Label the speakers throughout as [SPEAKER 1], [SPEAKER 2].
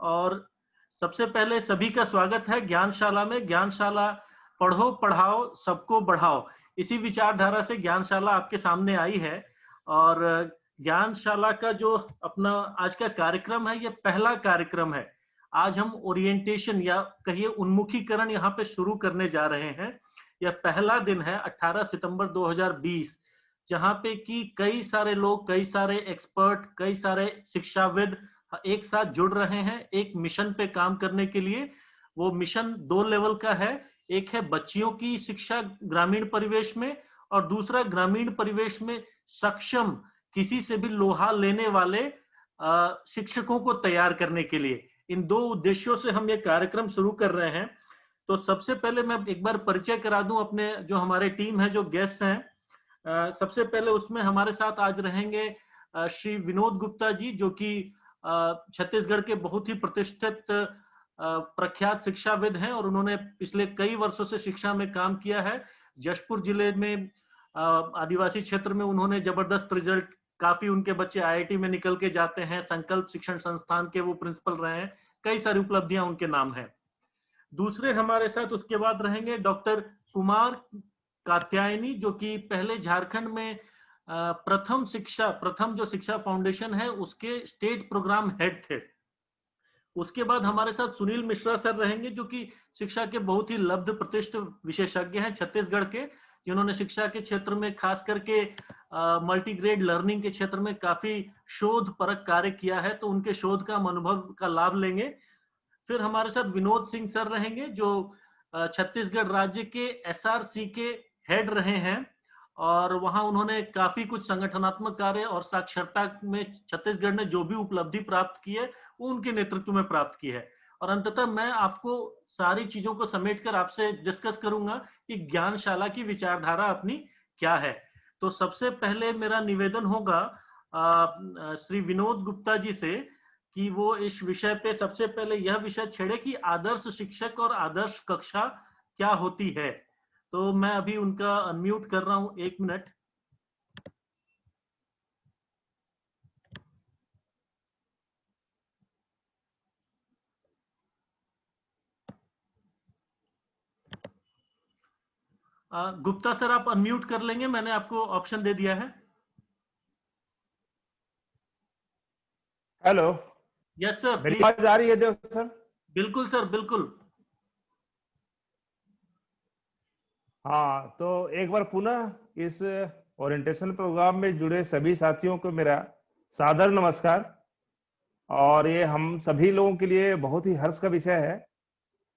[SPEAKER 1] और सबसे पहले सभी का स्वागत है ज्ञानशाला में। ज्ञानशाला पढ़ो पढ़ाओ सबको बढ़ाओ, इसी विचारधारा से ज्ञानशाला आपके सामने आई है। और ज्ञानशाला का जो अपना आज का कार्यक्रम है, ये पहला कार्यक्रम है। आज हम ओरिएंटेशन या कहिए उन्मुखीकरण यहाँ पे शुरू करने जा रहे हैं। यह पहला दिन है 18 सितंबर 2020, जहाँ पे कि कई सारे लोग, कई सारे एक्सपर्ट, कई सारे शिक्षाविद एक साथ जुड़ रहे हैं एक मिशन पे काम करने के लिए। वो मिशन दो लेवल का है। एक है बच्चियों की शिक्षा ग्रामीण परिवेश में, और दूसरा ग्रामीण परिवेश में सक्षम, किसी से भी लोहा लेने वाले शिक्षकों को तैयार करने के लिए। इन दो उद्देश्यों से हम ये कार्यक्रम शुरू कर रहे हैं। तो सबसे पहले मैं एक बार परिचय करा दूं अपने जो हमारे टीम है, जो गेस्ट हैं। सबसे पहले उसमें हमारे साथ आज रहेंगे श्री विनोद गुप्ता जी, जो कि छत्तीसगढ़ के बहुत ही प्रतिष्ठित प्रख्यात शिक्षाविद हैं, और उन्होंने पिछले कई वर्षों से शिक्षा में काम किया है। जशपुर जिले में आदिवासी क्षेत्र में उन्होंने जबरदस्त रिजल्ट, काफी उनके बच्चे आईआईटी में निकल के जाते हैं। संकल्प शिक्षण संस्थान के वो प्रिंसिपल रहे हैं। कई सारी उपलब्धियां उनके नाम है। दूसरे हमारे साथ उसके बाद रहेंगे डॉक्टर कुमार कात्यायनी, जो कि पहले झारखंड में प्रथम जो शिक्षा फाउंडेशन है उसके स्टेट प्रोग्राम हेड थे। उसके बाद हमारे साथ सुनील मिश्रा सर रहेंगे, जो कि शिक्षा के बहुत ही लब्ध प्रतिष्ठित विशेषज्ञ हैं छत्तीसगढ़ के, जिन्होंने शिक्षा के क्षेत्र में खास करके मल्टीग्रेड लर्निंग के क्षेत्र में काफी शोध परक कार्य किया है, तो उनके शोध का अनुभव का लाभ लेंगे। फिर हमारे साथ विनोद सिंह सर रहेंगे, जो छत्तीसगढ़ राज्य के एसआरसी के हेड रहे हैं, और वहां उन्होंने काफी कुछ संगठनात्मक कार्य और साक्षरता में छत्तीसगढ़ ने जो भी उपलब्धि प्राप्त की है वो उनके नेतृत्व में प्राप्त की है। और अंततः मैं आपको सारी चीजों को समेटकर आपसे डिस्कस करूंगा कि ज्ञानशाला की विचारधारा अपनी क्या है। तो सबसे पहले मेरा निवेदन होगा श्री विनोद गुप्ता जी से कि वो इस विषय पे सबसे पहले यह विषय छेड़े कि आदर्श शिक्षक और आदर्श कक्षा क्या होती है। तो मैं अभी उनका अनम्यूट कर रहा हूं, 1 मिनट। गुप्ता सर आप अनम्यूट कर लेंगे, मैंने आपको ऑप्शन दे दिया है।
[SPEAKER 2] हेलो।
[SPEAKER 1] यस सर,
[SPEAKER 2] मेरी
[SPEAKER 1] प्लीज।
[SPEAKER 2] आवाज आ रही है देव सर?
[SPEAKER 1] बिल्कुल सर, बिल्कुल।
[SPEAKER 2] हाँ, तो एक बार पुनः इस ओरिएंटेशन प्रोग्राम में जुड़े सभी साथियों को मेरा सादर नमस्कार। और ये हम सभी लोगों के लिए बहुत ही हर्ष का विषय है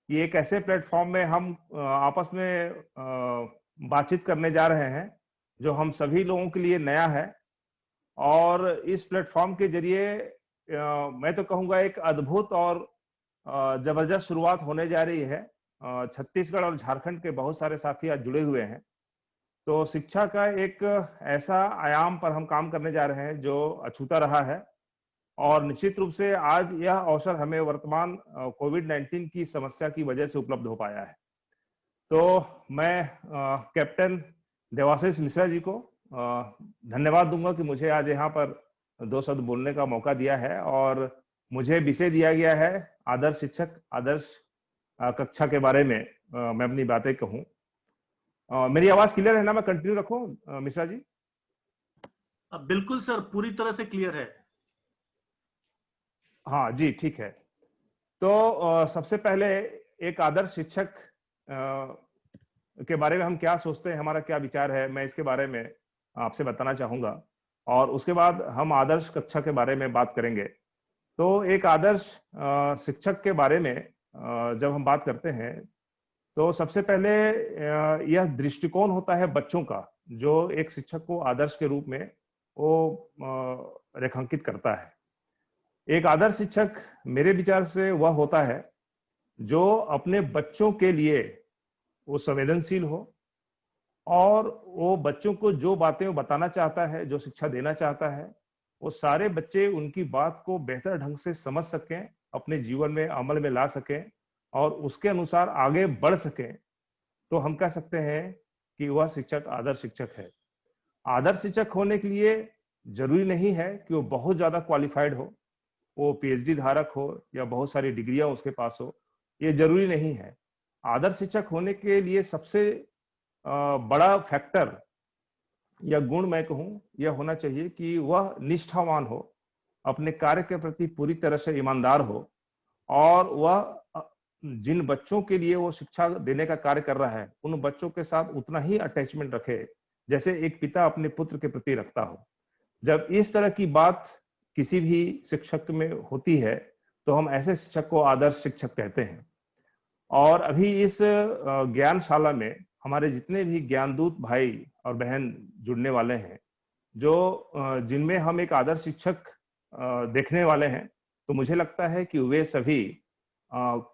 [SPEAKER 2] कि एक ऐसे प्लेटफॉर्म में हम आपस में बातचीत करने जा रहे हैं जो हम सभी लोगों के लिए नया है। और इस प्लेटफॉर्म के जरिए मैं तो कहूँगा एक अद्भुत और जबरदस्त शुरुआत होने जा रही है। छत्तीसगढ़ और झारखंड के बहुत सारे साथी आज जुड़े हुए हैं। तो शिक्षा का एक ऐसा आयाम पर हम काम करने जा रहे हैं जो अछूता रहा है, और निश्चित रूप से आज यह अवसर हमें वर्तमान कोविड-19 की समस्या की वजह से उपलब्ध हो पाया है। तो मैं कैप्टन देवाशीष मिश्रा जी को धन्यवाद दूंगा कि मुझे आज यहाँ पर दो शब्द बोलने का मौका दिया है, और मुझे विषय दिया गया है आदर्श शिक्षक आदर्श कक्षा के बारे में मैं अपनी बातें कहूँ। मेरी आवाज क्लियर है ना? मैं कंटिन्यू रखूं मिश्रा जी?
[SPEAKER 1] बिल्कुल सर, पूरी तरह से क्लियर है।
[SPEAKER 2] हाँ जी, ठीक है। तो सबसे पहले एक आदर्श शिक्षक के बारे में हम क्या सोचते हैं, हमारा क्या विचार है, मैं इसके बारे में आपसे बताना चाहूंगा, और उसके बाद हम आदर्श कक्षा के बारे में बात करेंगे। तो एक आदर्श शिक्षक के बारे में जब हम बात करते हैं तो सबसे पहले यह दृष्टिकोण होता है बच्चों का, जो एक शिक्षक को आदर्श के रूप में वो रेखांकित करता है। एक आदर्श शिक्षक मेरे विचार से वह होता है जो अपने बच्चों के लिए वो संवेदनशील हो, और वो बच्चों को जो बातें वो बताना चाहता है, जो शिक्षा देना चाहता है, वो सारे बच्चे उनकी बात को बेहतर ढंग से समझ सकें, अपने जीवन में अमल में ला सकें और उसके अनुसार आगे बढ़ सकें। तो हम कह सकते हैं कि वह शिक्षक आदर्श शिक्षक है। आदर्श शिक्षक होने के लिए जरूरी नहीं है कि वो बहुत ज्यादा क्वालिफाइड हो। वो पीएचडी धारक हो या बहुत सारी डिग्रियां उसके पास हो, ये जरूरी नहीं है। आदर्श शिक्षक होने के लिए सबसे बड़ा फैक्टर या गुण मैं कहूं यह होना चाहिए कि वह निष्ठावान हो, अपने कार्य के प्रति पूरी तरह से ईमानदार हो, और वह जिन बच्चों के लिए वो शिक्षा देने का कार्य कर रहा है उन बच्चों के साथ उतना ही अटैचमेंट रखे जैसे एक पिता अपने पुत्र के प्रति रखता हो। जब इस तरह की बात किसी भी शिक्षक में होती है तो हम ऐसे शिक्षक को आदर्श शिक्षक कहते हैं। और अभी इस ज्ञानशाला में हमारे जितने भी ज्ञानदूत भाई और बहन जुड़ने वाले हैं, जो जिनमें हम एक आदर्श शिक्षक देखने वाले हैं, तो मुझे लगता है कि वे सभी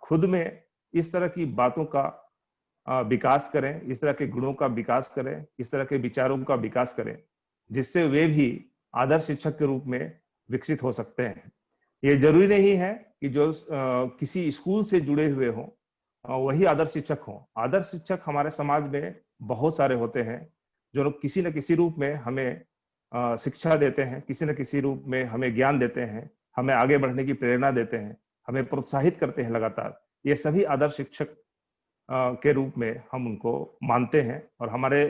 [SPEAKER 2] खुद में इस तरह की बातों का विकास करें, इस तरह के गुणों का विकास करें, इस तरह के विचारों का विकास करें, जिससे वे भी आदर्श शिक्षक के रूप में विकसित हो सकते हैं। ये जरूरी नहीं है कि जो किसी स्कूल से जुड़े हुए हों वही आदर्श शिक्षक हों। आदर्श शिक्षक हमारे समाज में बहुत सारे होते हैं जो किसी न किसी रूप में हमें शिक्षा देते हैं, किसी न किसी रूप में हमें ज्ञान देते हैं, हमें आगे बढ़ने की प्रेरणा देते हैं, हमें प्रोत्साहित करते हैं लगातार। ये सभी आदर्श शिक्षक के रूप में हम उनको मानते हैं। और हमारे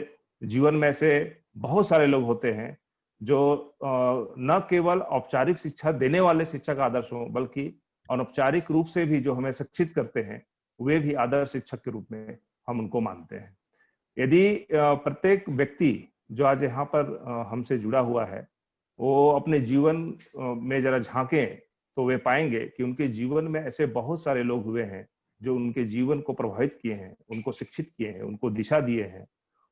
[SPEAKER 2] जीवन में ऐसे बहुत सारे लोग होते हैं जो न केवल औपचारिक शिक्षा देने वाले शिक्षक आदर्श हों, बल्कि अनौपचारिक रूप से भी जो हमें शिक्षित करते हैं वे भी आदर्श शिक्षक के रूप में हम उनको मानते हैं। यदि प्रत्येक व्यक्ति जो आज यहाँ पर हमसे जुड़ा हुआ है वो अपने जीवन में जरा झांकें तो वे पाएंगे कि उनके जीवन में ऐसे बहुत सारे लोग हुए हैं जो उनके जीवन को प्रभावित किए हैं, उनको शिक्षित किए हैं, उनको दिशा दिए हैं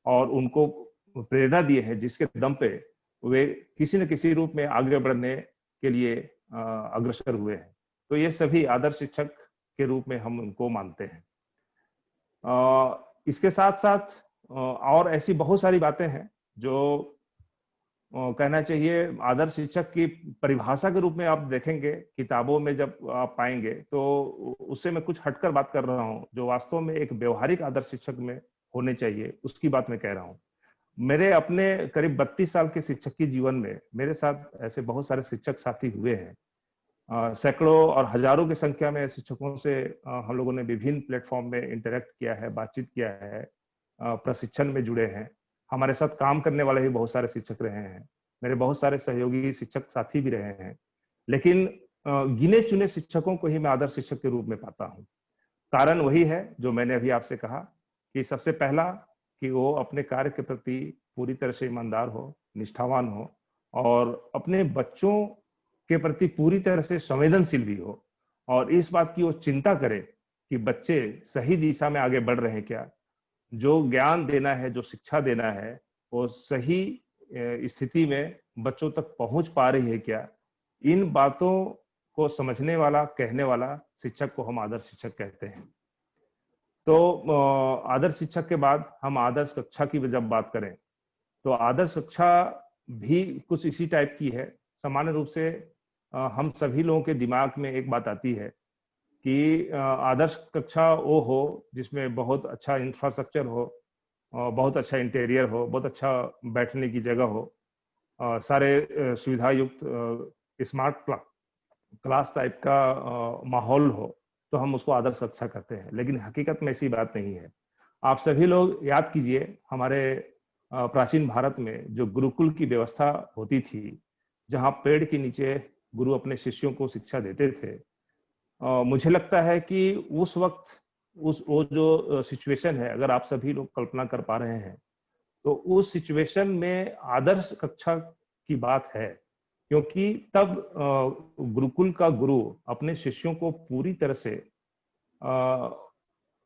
[SPEAKER 2] और उनको प्रेरणा दिए हैं, जिसके दम पे वे किसी न किसी रूप में आगे बढ़ने के लिए अग्रसर हुए हैं। तो ये सभी आदर्श शिक्षक के रूप में हम उनको मानते हैं। इसके साथ साथ और ऐसी बहुत सारी बातें हैं जो कहना चाहिए। आदर्श शिक्षक की परिभाषा के रूप में आप देखेंगे किताबों में जब आप पाएंगे तो उससे मैं कुछ हटकर बात कर रहा हूं, जो वास्तव में एक व्यवहारिक आदर्श शिक्षक में होने चाहिए उसकी बात मैं कह रहा हूं। मेरे अपने करीब 32 साल के शिक्षक के जीवन में मेरे साथ ऐसे बहुत सारे शिक्षक साथी हुए हैं। सैकड़ों और हजारों की संख्या में शिक्षकों से हम लोगों ने विभिन्न प्लेटफॉर्म में इंटरेक्ट किया है, बातचीत किया है, प्रशिक्षण में जुड़े हैं। हमारे साथ काम करने वाले भी बहुत सारे शिक्षक रहे हैं, मेरे बहुत सारे सहयोगी शिक्षक साथी भी रहे हैं, लेकिन गिने चुने शिक्षकों को ही मैं आदर्श शिक्षक के रूप में पाता हूँ। कारण वही है जो मैंने अभी आपसे कहा कि सबसे पहला कि वो अपने कार्य के प्रति पूरी तरह से ईमानदार हो, निष्ठावान हो और अपने बच्चों के प्रति पूरी तरह से संवेदनशील भी हो और इस बात की वो चिंता करे कि बच्चे सही दिशा में आगे बढ़ रहे हैं क्या, जो ज्ञान देना है, जो शिक्षा देना है वो सही स्थिति में बच्चों तक पहुंच पा रही है क्या। इन बातों को समझने वाला, कहने वाला शिक्षक को हम आदर्श शिक्षक कहते हैं। तो आदर्श शिक्षक के बाद हम आदर्श कक्षा की जब बात करें तो आदर्श कक्षा भी कुछ इसी टाइप की है। सामान्य रूप से हम सभी लोगों के दिमाग में एक बात आती है कि आदर्श कक्षा वो हो जिसमें बहुत अच्छा इंफ्रास्ट्रक्चर हो, बहुत अच्छा इंटीरियर हो, बहुत अच्छा बैठने की जगह हो, सारे सुविधा युक्त स्मार्ट क्लास टाइप का माहौल हो, तो हम उसको आदर्श कक्षा कहते हैं। लेकिन हकीकत में ऐसी बात नहीं है। आप सभी लोग याद कीजिए हमारे प्राचीन भारत में जो गुरुकुल की व्यवस्था होती थी, जहाँ पेड़ के नीचे गुरु अपने शिष्यों को शिक्षा देते थे, मुझे लगता है कि उस वक्त वो जो सिचुएशन है, अगर आप सभी लोग कल्पना कर पा रहे हैं, तो उस सिचुएशन में आदर्श कक्षा की बात है, क्योंकि तब गुरुकुल का गुरु अपने शिष्यों को पूरी तरह से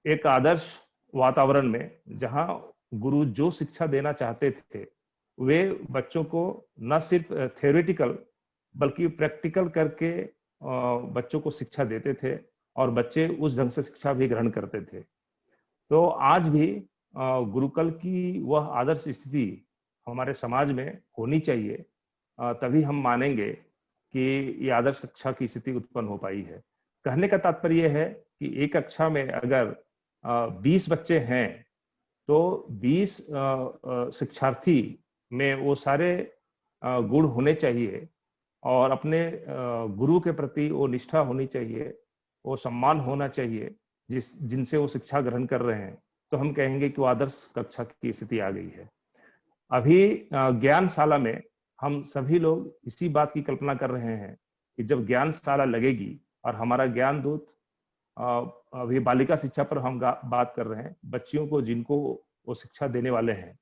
[SPEAKER 2] एक आदर्श वातावरण में, जहां गुरु जो शिक्षा देना चाहते थे वे बच्चों को न सिर्फ थ्योरेटिकल बल्कि प्रैक्टिकल करके बच्चों को शिक्षा देते थे और बच्चे उस ढंग से शिक्षा भी ग्रहण करते थे। तो आज भी गुरुकुल की वह आदर्श स्थिति हमारे समाज में होनी चाहिए, तभी हम मानेंगे कि ये आदर्श कक्षा की स्थिति उत्पन्न हो पाई है। कहने का तात्पर्य है कि एक कक्षा में अगर 20 बच्चे हैं तो 20 शिक्षार्थी में वो सारे गुण होने चाहिए और अपने गुरु के प्रति वो निष्ठा होनी चाहिए, वो सम्मान होना चाहिए जिनसे वो शिक्षा ग्रहण कर रहे हैं, तो हम कहेंगे कि वो आदर्श कक्षा की स्थिति आ गई है। अभी ज्ञानशाला में हम सभी लोग इसी बात की कल्पना कर रहे हैं कि जब ज्ञानशाला लगेगी और हमारा ज्ञान दूत, अभी बालिका शिक्षा पर हम बात कर रहे हैं, बच्चियों को जिनको वो शिक्षा देने वाले हैं,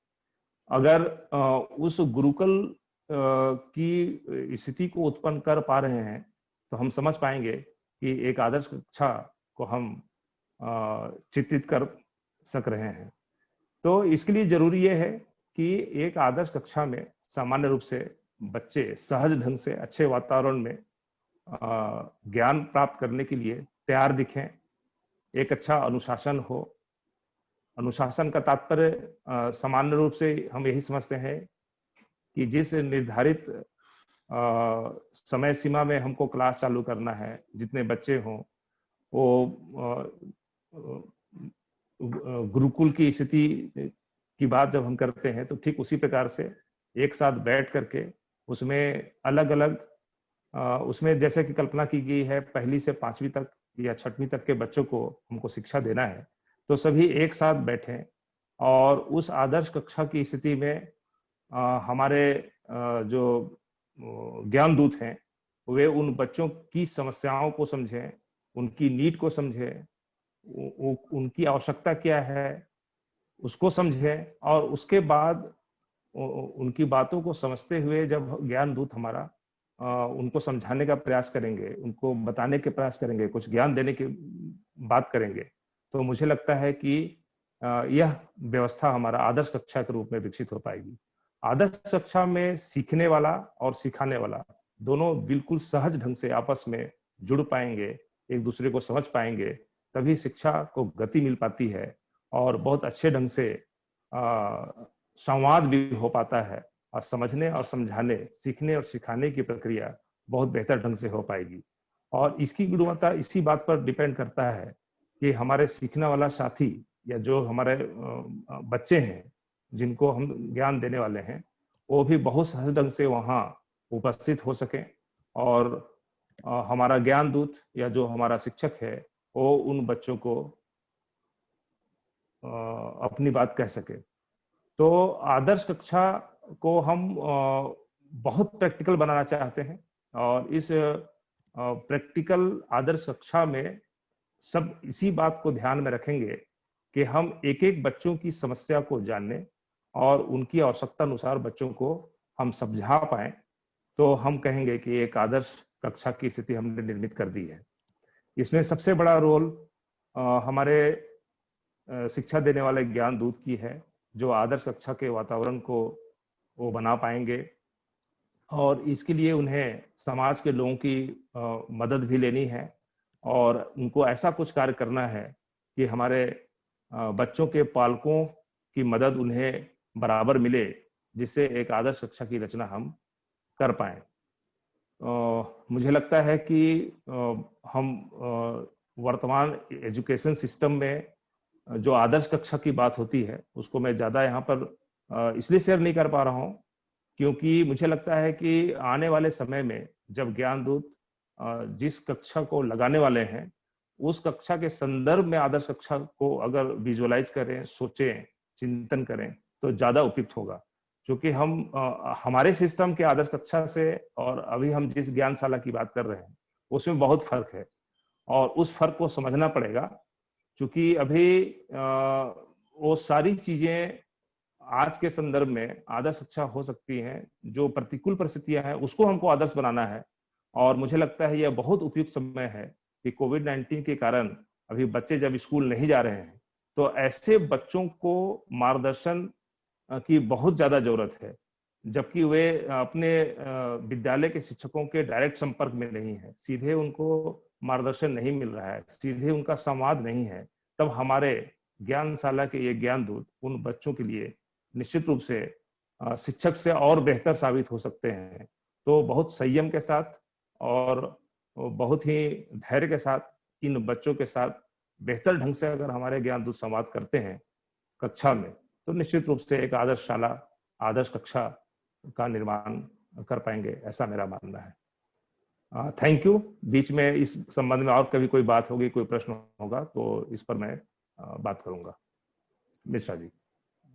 [SPEAKER 2] अगर उस गुरुकुल की स्थिति को उत्पन्न कर पा रहे हैं, तो हम समझ पाएंगे कि एक आदर्श कक्षा को हम चित्रित कर सक रहे हैं। तो इसके लिए जरूरी यह है कि एक आदर्श कक्षा में सामान्य रूप से बच्चे सहज ढंग से अच्छे वातावरण में ज्ञान प्राप्त करने के लिए तैयार दिखें। एक अच्छा अनुशासन हो। अनुशासन का तात्पर्य सामान्य रूप से हम यही समझते हैं कि जिस निर्धारित समय सीमा में हमको क्लास चालू करना है, जितने बच्चे हों, वो गुरुकुल की स्थिति की बात जब हम करते हैं तो ठीक उसी प्रकार से एक साथ बैठ करके उसमें अलग अलग उसमें जैसे कि कल्पना की गई है, पहली से 5वीं तक या 6वीं तक के बच्चों को हमको शिक्षा देना है, तो सभी एक साथ बैठें और उस आदर्श कक्षा की स्थिति में हमारे जो ज्ञान दूत हैं वे उन बच्चों की समस्याओं को समझें, उनकी नीड को समझें, उनकी आवश्यकता क्या है उसको समझें, और उसके बाद उनकी बातों को समझते हुए जब ज्ञान दूत हमारा उनको समझाने का प्रयास करेंगे, उनको बताने के प्रयास करेंगे, कुछ ज्ञान देने की बात करेंगे, तो मुझे लगता है कि यह व्यवस्था हमारा आदर्श कक्षा के रूप में विकसित हो पाएगी। आदर्श कक्षा में सीखने वाला और सिखाने वाला दोनों बिल्कुल सहज ढंग से आपस में जुड़ पाएंगे, एक दूसरे को समझ पाएंगे, तभी शिक्षा को गति मिल पाती है और बहुत अच्छे ढंग से संवाद भी हो पाता है और समझने और समझाने, सीखने और सिखाने की प्रक्रिया बहुत बेहतर ढंग से हो पाएगी। और इसकी गुणवत्ता इसी बात पर डिपेंड करता है कि हमारे सीखने वाला साथी या जो हमारे बच्चे हैं जिनको हम ज्ञान देने वाले हैं, वो भी बहुत सहज ढंग से वहाँ उपस्थित हो सके और हमारा ज्ञान दूत या जो हमारा शिक्षक है वो उन बच्चों को अपनी बात कह सके। तो आदर्श कक्षा को हम बहुत प्रैक्टिकल बनाना चाहते हैं और इस प्रैक्टिकल आदर्श कक्षा में सब इसी बात को ध्यान में रखेंगे कि हम एक एक बच्चों की समस्या को जानने और उनकी आवश्यकता अनुसार बच्चों को हम समझा पाए, तो हम कहेंगे कि एक आदर्श कक्षा की स्थिति हमने निर्मित कर दी है। इसमें सबसे बड़ा रोल हमारे शिक्षा देने वाले ज्ञान दूत की है, जो आदर्श कक्षा के वातावरण को वो बना पाएंगे और इसके लिए उन्हें समाज के लोगों की मदद भी लेनी है और उनको ऐसा कुछ कार्य करना है कि हमारे बच्चों के पालकों की मदद उन्हें बराबर मिले, जिससे एक आदर्श कक्षा की रचना हम कर पाए। मुझे लगता है कि हम वर्तमान एजुकेशन सिस्टम में जो आदर्श कक्षा की बात होती है उसको मैं ज्यादा यहाँ पर इसलिए शेयर नहीं कर पा रहा हूँ क्योंकि मुझे लगता है कि आने वाले समय में जब ज्ञान दूत जिस कक्षा को लगाने वाले हैं उस कक्षा के संदर्भ में आदर्श कक्षा को अगर विजुअलाइज करें, सोचें, चिंतन करें तो ज्यादा उपयुक्त होगा। क्योंकि हम हमारे सिस्टम के आदर्श कक्षा से और अभी हम जिस ज्ञानशाला की बात कर रहे हैं उसमें बहुत फर्क है और उस फर्क को समझना पड़ेगा। क्योंकि अभी वो सारी चीजें आज के संदर्भ में आदर्श कक्षा हो सकती हैं, जो प्रतिकूल परिस्थितियां हैं उसको हमको आदर्श बनाना है। और मुझे लगता है यह बहुत उपयुक्त समय है कि कोविड-19 के कारण अभी बच्चे जब स्कूल नहीं जा रहे हैं तो ऐसे बच्चों को मार्गदर्शन की बहुत ज्यादा जरूरत है, जबकि वे अपने विद्यालय के शिक्षकों के डायरेक्ट संपर्क में नहीं है, सीधे उनको मार्गदर्शन नहीं मिल रहा है, सीधे उनका संवाद नहीं है। तब हमारे ज्ञानशाला के ये ज्ञान दूत उन बच्चों के लिए निश्चित रूप से शिक्षक से और बेहतर साबित हो सकते हैं। तो बहुत संयम के साथ और बहुत ही धैर्य के साथ इन बच्चों के साथ बेहतर ढंग से अगर हमारे ज्ञान दूत संवाद करते हैं कक्षा में, तो निश्चित रूप से एक आदर्श शाला, आदर्श कक्षा का निर्माण कर पाएंगे, ऐसा मेरा मानना है। Thank you. बीच में इस संबंध में और कभी कोई बात होगी, कोई प्रश्न होगा तो इस पर मैं बात करूंगा। मिश्रा जी।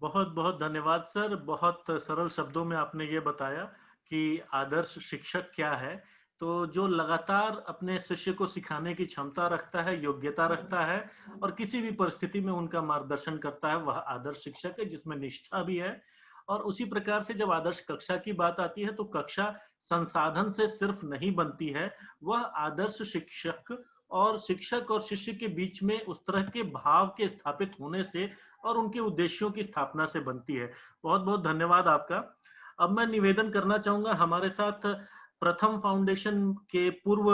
[SPEAKER 1] बहुत बहुत धन्यवाद सर। बहुत सरल शब्दों में आपने ये बताया कि आदर्श शिक्षक क्या है। तो जो लगातार अपने शिष्य को सिखाने की क्षमता रखता है, योग्यता रखता है और किसी भी परिस्थिति में उनका मार्गदर्शन करता है, वह आदर्श शिक्षक है, जिसमें निष्ठा भी है। और उसी प्रकार से जब आदर्श कक्षा की बात आती है तो कक्षा संसाधन से सिर्फ नहीं बनती है, वह आदर्श शिक्षक और शिक्षक और शिष्य के बीच में उस तरह के भाव के स्थापित होने से और उनके उद्देश्यों की स्थापना से बनती है। बहुत बहुत धन्यवाद आपका। अब मैं निवेदन करना चाहूंगा, हमारे साथ प्रथम फाउंडेशन के पूर्व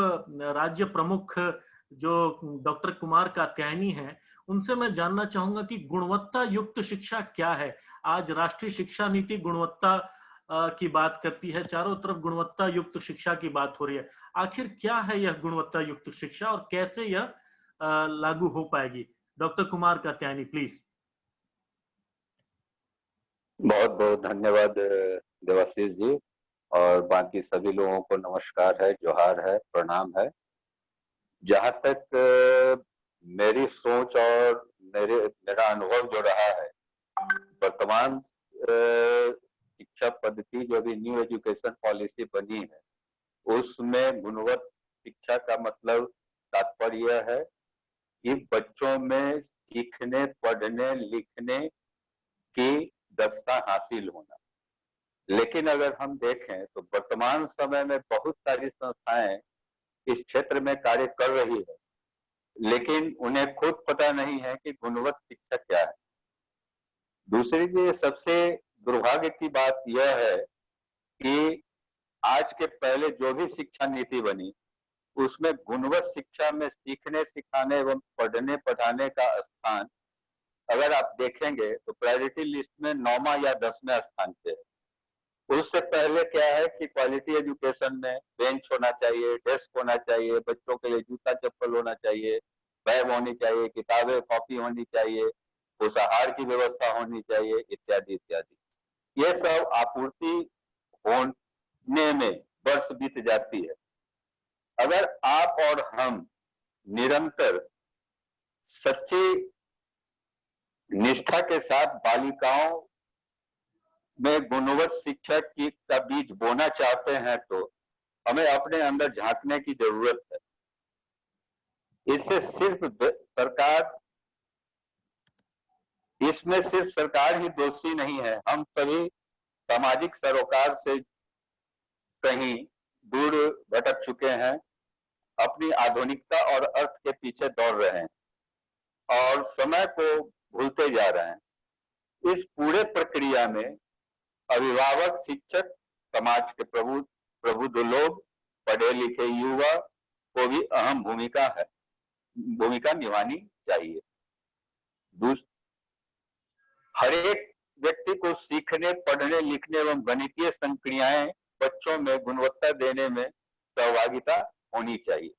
[SPEAKER 1] राज्य प्रमुख जो डॉक्टर कुमार कात्यायनी हैं, उनसे मैं जानना चाहूंगा कि गुणवत्ता युक्त शिक्षा क्या है। आज राष्ट्रीय शिक्षा नीति गुणवत्ता की बात करती है, चारों तरफ गुणवत्ता युक्त शिक्षा की बात हो रही है। आखिर क्या है यह गुणवत्ता युक्त शिक्षा और कैसे यह लागू हो पाएगी? Doctor Kumar Katyayani please.
[SPEAKER 3] बहुत बहुत धन्यवाद देवाशीष जी, और बाकी सभी लोगों को नमस्कार है, जोहार है, प्रणाम है। जहां तक मेरी सोच और मेरा अनुभव जो रहा है, वर्तमान शिक्षा पद्धति जो भी न्यू एजुकेशन पॉलिसी बनी है, उसमें गुणवत्ता शिक्षा का मतलब तात्पर्य यह है कि बच्चों में सीखने, पढ़ने, लिखने की दक्षता हासिल होना। लेकिन अगर हम देखें तो वर्तमान समय में बहुत सारी संस्थाएं इस क्षेत्र में कार्य कर रही है, लेकिन उन्हें खुद पता नहीं है कि गुणवत्ता शिक्षा क्या है। दूसरी चीज, सबसे दुर्भाग्य की बात यह है कि आज के पहले जो भी शिक्षा नीति बनी, उसमें गुणवत्ता शिक्षा में सीखने, सिखाने एवं पढ़ने पढ़ाने का स्थान अगर आप देखेंगे तो प्रायोरिटी लिस्ट में 9वां या 10वें स्थान पे है। उससे पहले क्या है कि क्वालिटी एजुकेशन में बेंच होना चाहिए, डेस्क होना चाहिए, बच्चों के लिए जूता चप्पल होना चाहिए, बैग होनी चाहिए, किताबें कॉपी होनी चाहिए, पोषाहार की व्यवस्था होनी चाहिए, इत्यादि इत्यादि। ये सब आपूर्ति होने में वर्ष बीत जाती है। अगर आप और हम निरंतर सच्ची निष्ठा के साथ बालिकाओं में गुणवत्ता शिक्षा की का बीज बोना चाहते हैं तो हमें अपने अंदर झांकने की जरूरत है। इससे इसमें सिर्फ सरकार ही दोषी नहीं है, हम सभी सामाजिक सरोकार से कहीं दूर भटक चुके हैं, अपनी आधुनिकता और अर्थ के पीछे दौड़ रहे हैं और समय को भूलते जा रहे हैं। इस पूरे प्रक्रिया में अभिभावक, शिक्षक, समाज के प्रबुद्ध लोग, पढ़े लिखे युवा को भी अहम भूमिका निभानी चाहिए। हर एक व्यक्ति को सीखने, पढ़ने, लिखने एवं गणितीय संक्रियाएं बच्चों में गुणवत्ता देने में सहभागिता होनी चाहिए।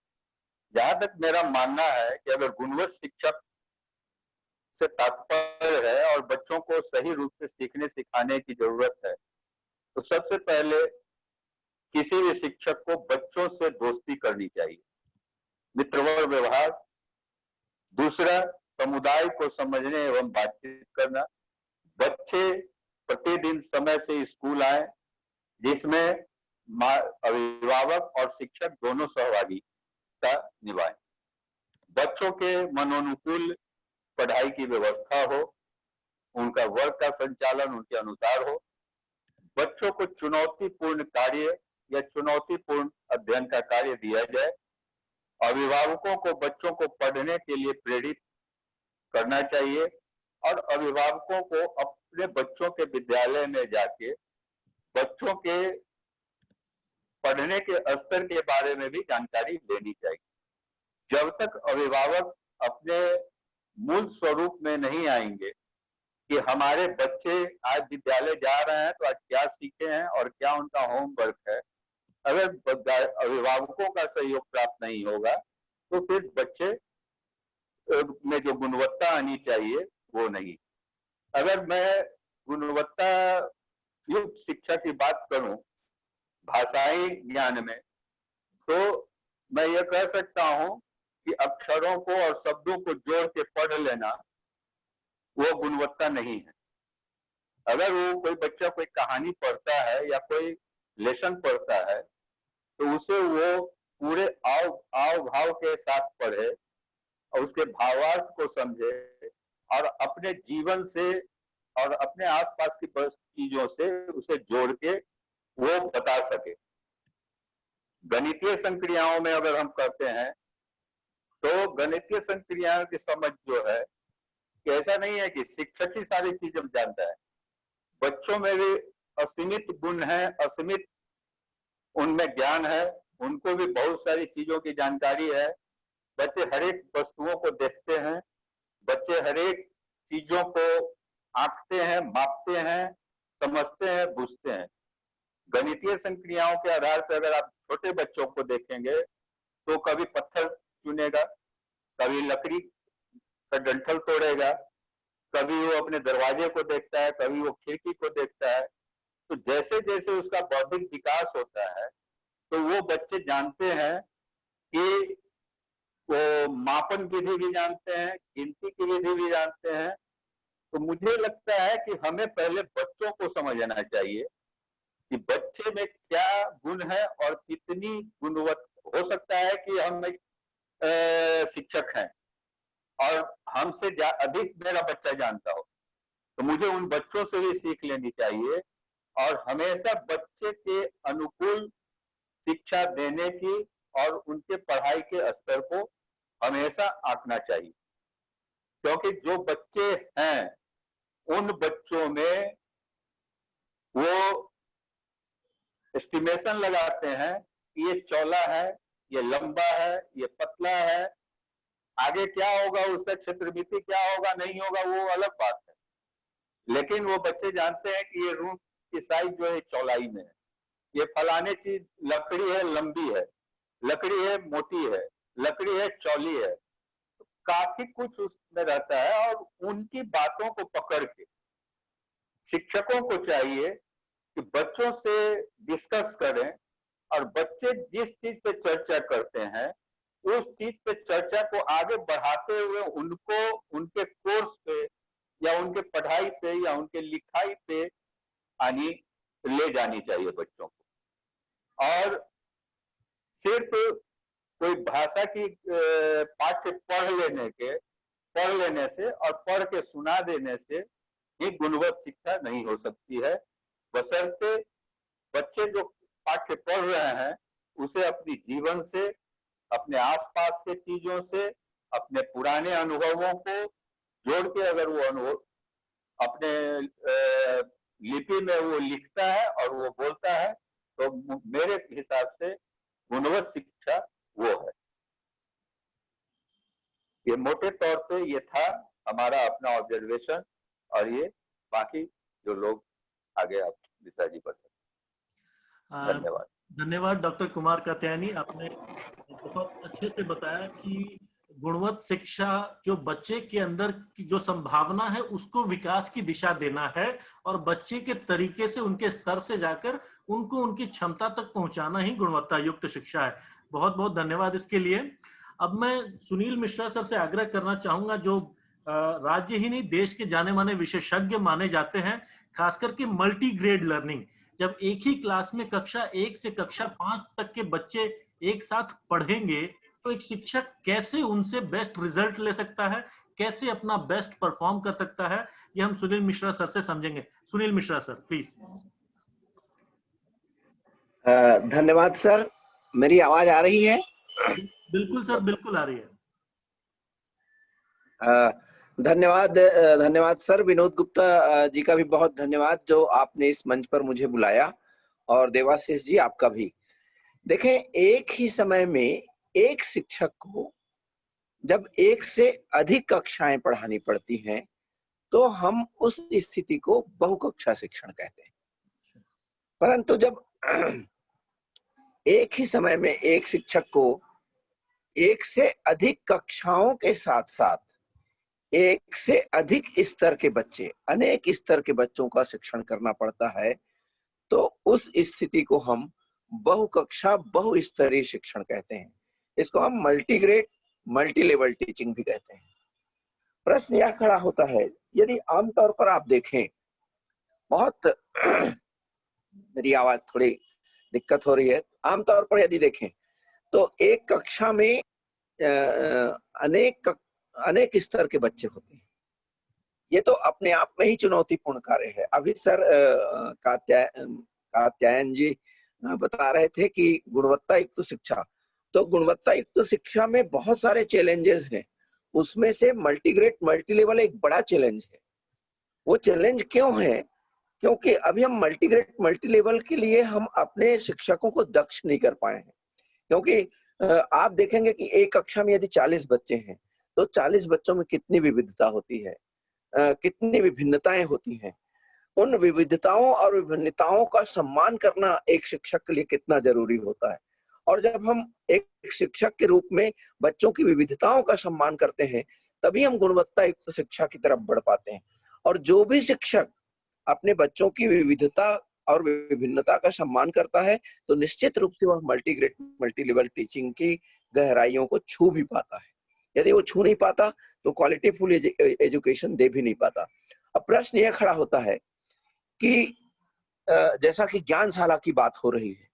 [SPEAKER 3] जहां तक मेरा मानना है कि अगर गुणवत्ता शिक्षा से तात्पर्य है और बच्चों को सही रूप से सीखने सिखाने की जरूरत है, तो सबसे पहले किसी भी शिक्षक को बच्चों से दोस्ती करनी चाहिए, मित्रवत व्यवहार। दूसरा, समुदाय को समझने एवं बातचीत करना। बच्चे प्रतिदिन समय से स्कूल आए, जिसमें अभिभावक और शिक्षक दोनों सहभागिता निभाएं। बच्चों के मनोनुकूल पढ़ाई की व्यवस्था हो, उनका वर्ग का संचालन उनके अनुसार हो। बच्चों को चुनौतीपूर्ण कार्य या चुनौतीपूर्ण अध्ययन का कार्य दिया जाए। अभिभावकों को बच्चों को पढ़ने के लिए प्रेरित करना चाहिए और अभिभावकों को अपने बच्चों के विद्यालय में जाके बच्चों के पढ़ने के स्तर के बारे में भी जानकारी लेनी चाहिए। जब तक अभिभावक अपने मूल स्वरूप में नहीं आएंगे कि हमारे बच्चे आज विद्यालय जा रहे हैं तो आज क्या सीखे हैं और क्या उनका होमवर्क है, अगर अभिभावकों का सहयोग प्राप्त नहीं होगा तो फिर बच्चे में जो गुणवत्ता आनी चाहिए वो नहीं। अगर मैं गुणवत्ता युक्त शिक्षा की बात करूं भाषाई ज्ञान में, तो मैं ये कह सकता हूं कि अक्षरों को और शब्दों को जोड़ के पढ़ लेना वो गुणवत्ता नहीं है। अगर वो कोई बच्चा कोई कहानी पढ़ता है या कोई लेसन पढ़ता है तो उसे वो पूरे आव भाव के साथ पढ़े और उसके भावार्थ को समझे और अपने जीवन से और अपने आसपास की चीजों से उसे जोड़ के वो बता सके। गणितीय संक्रियाओं में अगर हम करते हैं तो गणितीय संक्रियाओं की समझ जो है कि ऐसा नहीं है कि शिक्षक ही सारी चीजें जानता है, बच्चों में भी असीमित गुण है, असीमित उनमें ज्ञान है, उनको भी बहुत सारी चीजों की जानकारी है। बच्चे हर एक वस्तुओं को देखते हैं, बच्चे हर एक चीजों को आंकते हैं, मापते हैं, समझते हैं, बूझते हैं। गणितीय संक्रियाओं के आधार पर अगर आप छोटे बच्चों को देखेंगे तो कभी पत्थर चुनेगा, कभी लकड़ी का डंठल तोड़ेगा, कभी वो अपने दरवाजे को देखता है, कभी वो खिड़की को देखता है। तो जैसे जैसे उसका बौद्धिक विकास होता है तो वो बच्चे जानते हैं कि वो मापन विधि भी जानते हैं, गिनती की विधि भी जानते हैं। तो मुझे लगता है कि हमें पहले बच्चों को समझना चाहिए कि बच्चे में क्या गुण है और कितनी गुणवत्ता। हो सकता है कि हम एक शिक्षक हैं और हमसे अधिक मेरा बच्चा जानता हो, तो मुझे उन बच्चों से भी सीख लेनी चाहिए और हमेशा बच्चे के अनुकूल शिक्षा देने की और उनके पढ़ाई के स्तर को हमेशा आंकना चाहिए। क्योंकि जो बच्चे हैं उन बच्चों में वो एस्टिमेशन लगाते हैं कि ये चौड़ा है, ये लंबा है, ये पतला है, आगे क्या होगा, उसका क्षेत्रमिति क्या होगा नहीं होगा वो अलग बात है, लेकिन वो बच्चे जानते हैं कि ये रूम की साइज जो है चौड़ाई में है, ये फलाने चीज लकड़ी है लंबी है, लकड़ी है मोटी है, लकड़ी है चौली है। तो काफी कुछ उसमें रहता है और उनकी बातों को पकड़ के शिक्षकों को चाहिए कि बच्चों से डिस्कस करें और बच्चे जिस चीज पे चर्चा करते हैं उस चीज पे चर्चा को आगे बढ़ाते हुए उनको उनके कोर्स पे या उनके पढ़ाई पे या उनके लिखाई पे आनी ले जानी चाहिए बच्चों को। और सिर्फ कोई भाषा की पाठ्य पढ़ लेने से और पढ़ के सुना देने से ही गुणवत्ता शिक्षा नहीं हो सकती है, बशर्ते बच्चे जो पाठ्य पढ़ रहे हैं उसे अपनी जीवन से, अपने आसपास के चीजों से, अपने पुराने अनुभवों को जोड़ के अगर वो अनुभव अपने लिपि में वो लिखता है और वो बोलता है तो मेरे हिसाब से गुणवत्ता शिक्षा वो है। ये मोटे तौर पे ये था हमारा अपना ऑब्जर्वेशन और ये बाकी जो लोग आगे आप विशा जी बढ़ सकते। धन्यवाद।
[SPEAKER 1] धन्यवाद डॉक्टर कुमार कात्यायनी, आपने बहुत अच्छे से बताया कि गुणवत्ता शिक्षा जो बच्चे के अंदर की जो संभावना है उसको विकास की दिशा देना है और बच्चे के तरीके से उनके स्तर से जाकर उनको उनकी क्षमता तक पहुंचाना ही गुणवत्ता युक्त शिक्षा है। बहुत बहुत धन्यवाद इसके लिए। अब मैं सुनील मिश्रा सर से आग्रह करना चाहूंगा, जो राज्य ही नहीं देश के जाने माने विशेषज्ञ माने जाते हैं, खास करके मल्टी ग्रेड लर्निंग। जब एक ही क्लास में कक्षा 1 से कक्षा 5 तक के बच्चे एक साथ पढ़ेंगे तो एक शिक्षक कैसे उनसे बेस्ट रिजल्ट ले सकता है, कैसे अपना बेस्ट परफॉर्म कर सकता है, ये हम सुनील मिश्रा सर से समझेंगे। Sunil Mishra sir please.
[SPEAKER 4] धन्यवाद सर, मेरी आवाज आ रही है?
[SPEAKER 1] बिल्कुल सर, बिल्कुल आ रही है।
[SPEAKER 4] धन्यवाद सर। विनोद गुप्ता जी का भी बहुत धन्यवाद जो आपने इस मंच पर मुझे बुलाया, और देवाशीष जी आपका भी। देखें, एक ही समय में एक शिक्षक को जब एक से अधिक कक्षाएं पढ़ानी पड़ती हैं तो हम उस स्थिति को बहुकक्षा शिक्षण कहते हैं। परंतु जब एक ही समय में एक शिक्षक को एक से अधिक कक्षाओं के साथ साथ एक से अधिक स्तर के बच्चे, अनेक स्तर के बच्चों का शिक्षण करना पड़ता है, तो उस स्थिति को हम बहुकक्षा बहुस्तरीय शिक्षण कहते हैं। इसको हम multi grade multi level teaching भी कहते हैं। प्रश्न यह खड़ा होता है, यदि आमतौर पर आप देखें, बहुत मेरी आवाज थोड़ी दिक्कत हो रही है, आमतौर पर यदि देखें तो एक कक्षा में अनेक स्तर के बच्चे होते हैं। ये तो अपने आप में ही चुनौतीपूर्ण कार्य है। अभी सर कात्यायन जी बता रहे थे कि गुणवत्ता युक्त शिक्षा, तो गुणवत्ता युक्त शिक्षा में बहुत सारे चैलेंजेस हैं, उसमें से मल्टीग्रेड मल्टी लेवल एक बड़ा चैलेंज है। वो चैलेंज क्यों है? क्योंकि अभी हम मल्टीग्रेड मल्टी लेवल के लिए हम अपने शिक्षकों को दक्ष नहीं कर पाए हैं। क्योंकि आप देखेंगे कि एक कक्षा में यदि 40 बच्चे हैं तो 40 बच्चों में कितनी विविधता होती है, कितनी विभिन्नताएं होती हैं। उन विविधताओं और विभिन्नताओं का सम्मान करना एक शिक्षक के लिए कितना जरूरी होता है। और जब हम एक शिक्षक के रूप में बच्चों की विविधताओं का सम्मान करते हैं, तभी हम गुणवत्ता युक्त शिक्षा की तरफ बढ़ पाते हैं। और जो भी शिक्षक अपने बच्चों की विविधता और विभिन्नता का सम्मान करता है, तो निश्चित रूप से वह मल्टीग्रेड मल्टी लेवल टीचिंग की गहराइयों को छू भी पाता है। यदि वो छू नहीं पाता तो क्वालिटीफुल एजुकेशन दे भी नहीं पाता। अब प्रश्न यह खड़ा होता है कि जैसा कि ज्ञानशाला की बात हो रही है,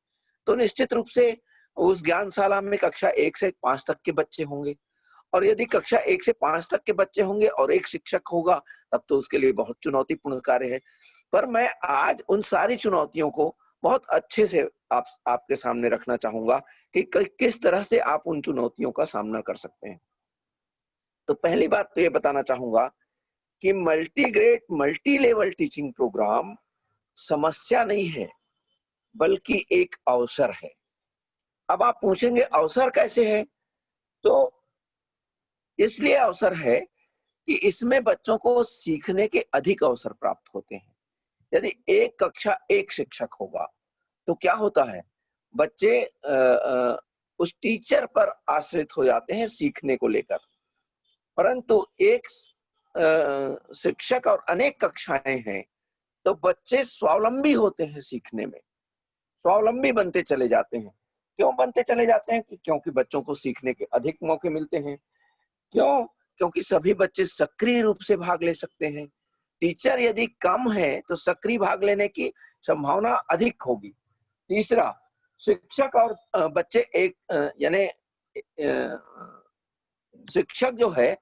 [SPEAKER 4] तो निश्चित रूप से उस ज्ञानशाला में कक्षा 1 से 5 तक के बच्चे होंगे, और यदि कक्षा 1 से 5 तक के बच्चे होंगे और एक शिक्षक होगा, तब तो उसके लिए बहुत चुनौतीपूर्ण कार्य है। पर मैं आज उन सारी चुनौतियों को बहुत अच्छे से आपके सामने रखना चाहूंगा कि किस तरह से आप उन चुनौतियों का सामना कर सकते हैं। तो पहली बात तो ये बताना चाहूंगा कि multigrade multi level teaching program समस्या नहीं है, बल्कि एक अवसर है। अब आप पूछेंगे अवसर कैसे है? तो इसलिए अवसर है कि इसमें बच्चों को सीखने के अधिक अवसर प्राप्त होते हैं। यदि एक कक्षा एक शिक्षक होगा तो क्या होता है, बच्चे उस टीचर पर आश्रित हो जाते हैं सीखने को लेकर। परंतु एक शिक्षक और अनेक कक्षाएं हैं तो बच्चे स्वावलंबी होते हैं सीखने में, स्वावलंबी बनते चले जाते हैं। क्यों बनते चले जाते हैं? क्योंकि बच्चों को सीखने के अधिक मौके मिलते हैं। क्यों? क्योंकि सभी बच्चे सक्रिय रूप से भाग ले सकते हैं। टीचर यदि कम है तो सक्रिय भाग लेने की संभावना अधिक होगी। तीसरा, शिक्षक और बच्चे एक यानी शिक्षक जो है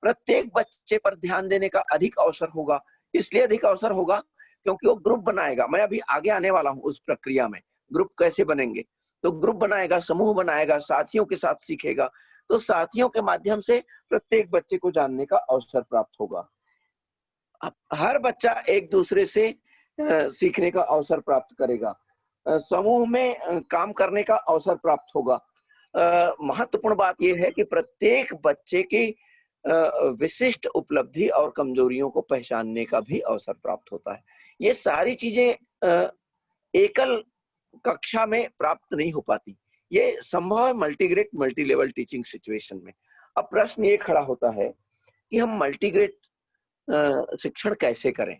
[SPEAKER 4] प्रत्येक बच्चे पर ध्यान देने का अधिक अवसर होगा। इसलिए अधिक अवसर होगा क्योंकि वो ग्रुप बनाएगा। मैं अभी आगे आने वाला हूँ उस प्रक्रिया में, ग्रुप कैसे बनेंगे। तो ग्रुप बनाएगा, समूह बनाएगा, साथियों के साथ सीखेगा, तो साथियों के माध्यम से प्रत्येक बच्चे को जानने का अवसर प्राप्त होगा। हर बच्चा एक दूसरे से सीखने का अवसर प्राप्त करेगा, समूह में काम करने का अवसर प्राप्त होगा। महत्वपूर्ण बात यह है कि प्रत्येक बच्चे की विशिष्ट उपलब्धि और कमजोरियों को पहचानने का भी अवसर प्राप्त होता है। ये सारी चीजें एकल कक्षा में प्राप्त नहीं हो पाती, ये संभव है multigrade multi level teaching situation में। अब प्रश्न ये खड़ा होता है कि हम मल्टीग्रेड शिक्षण कैसे करें।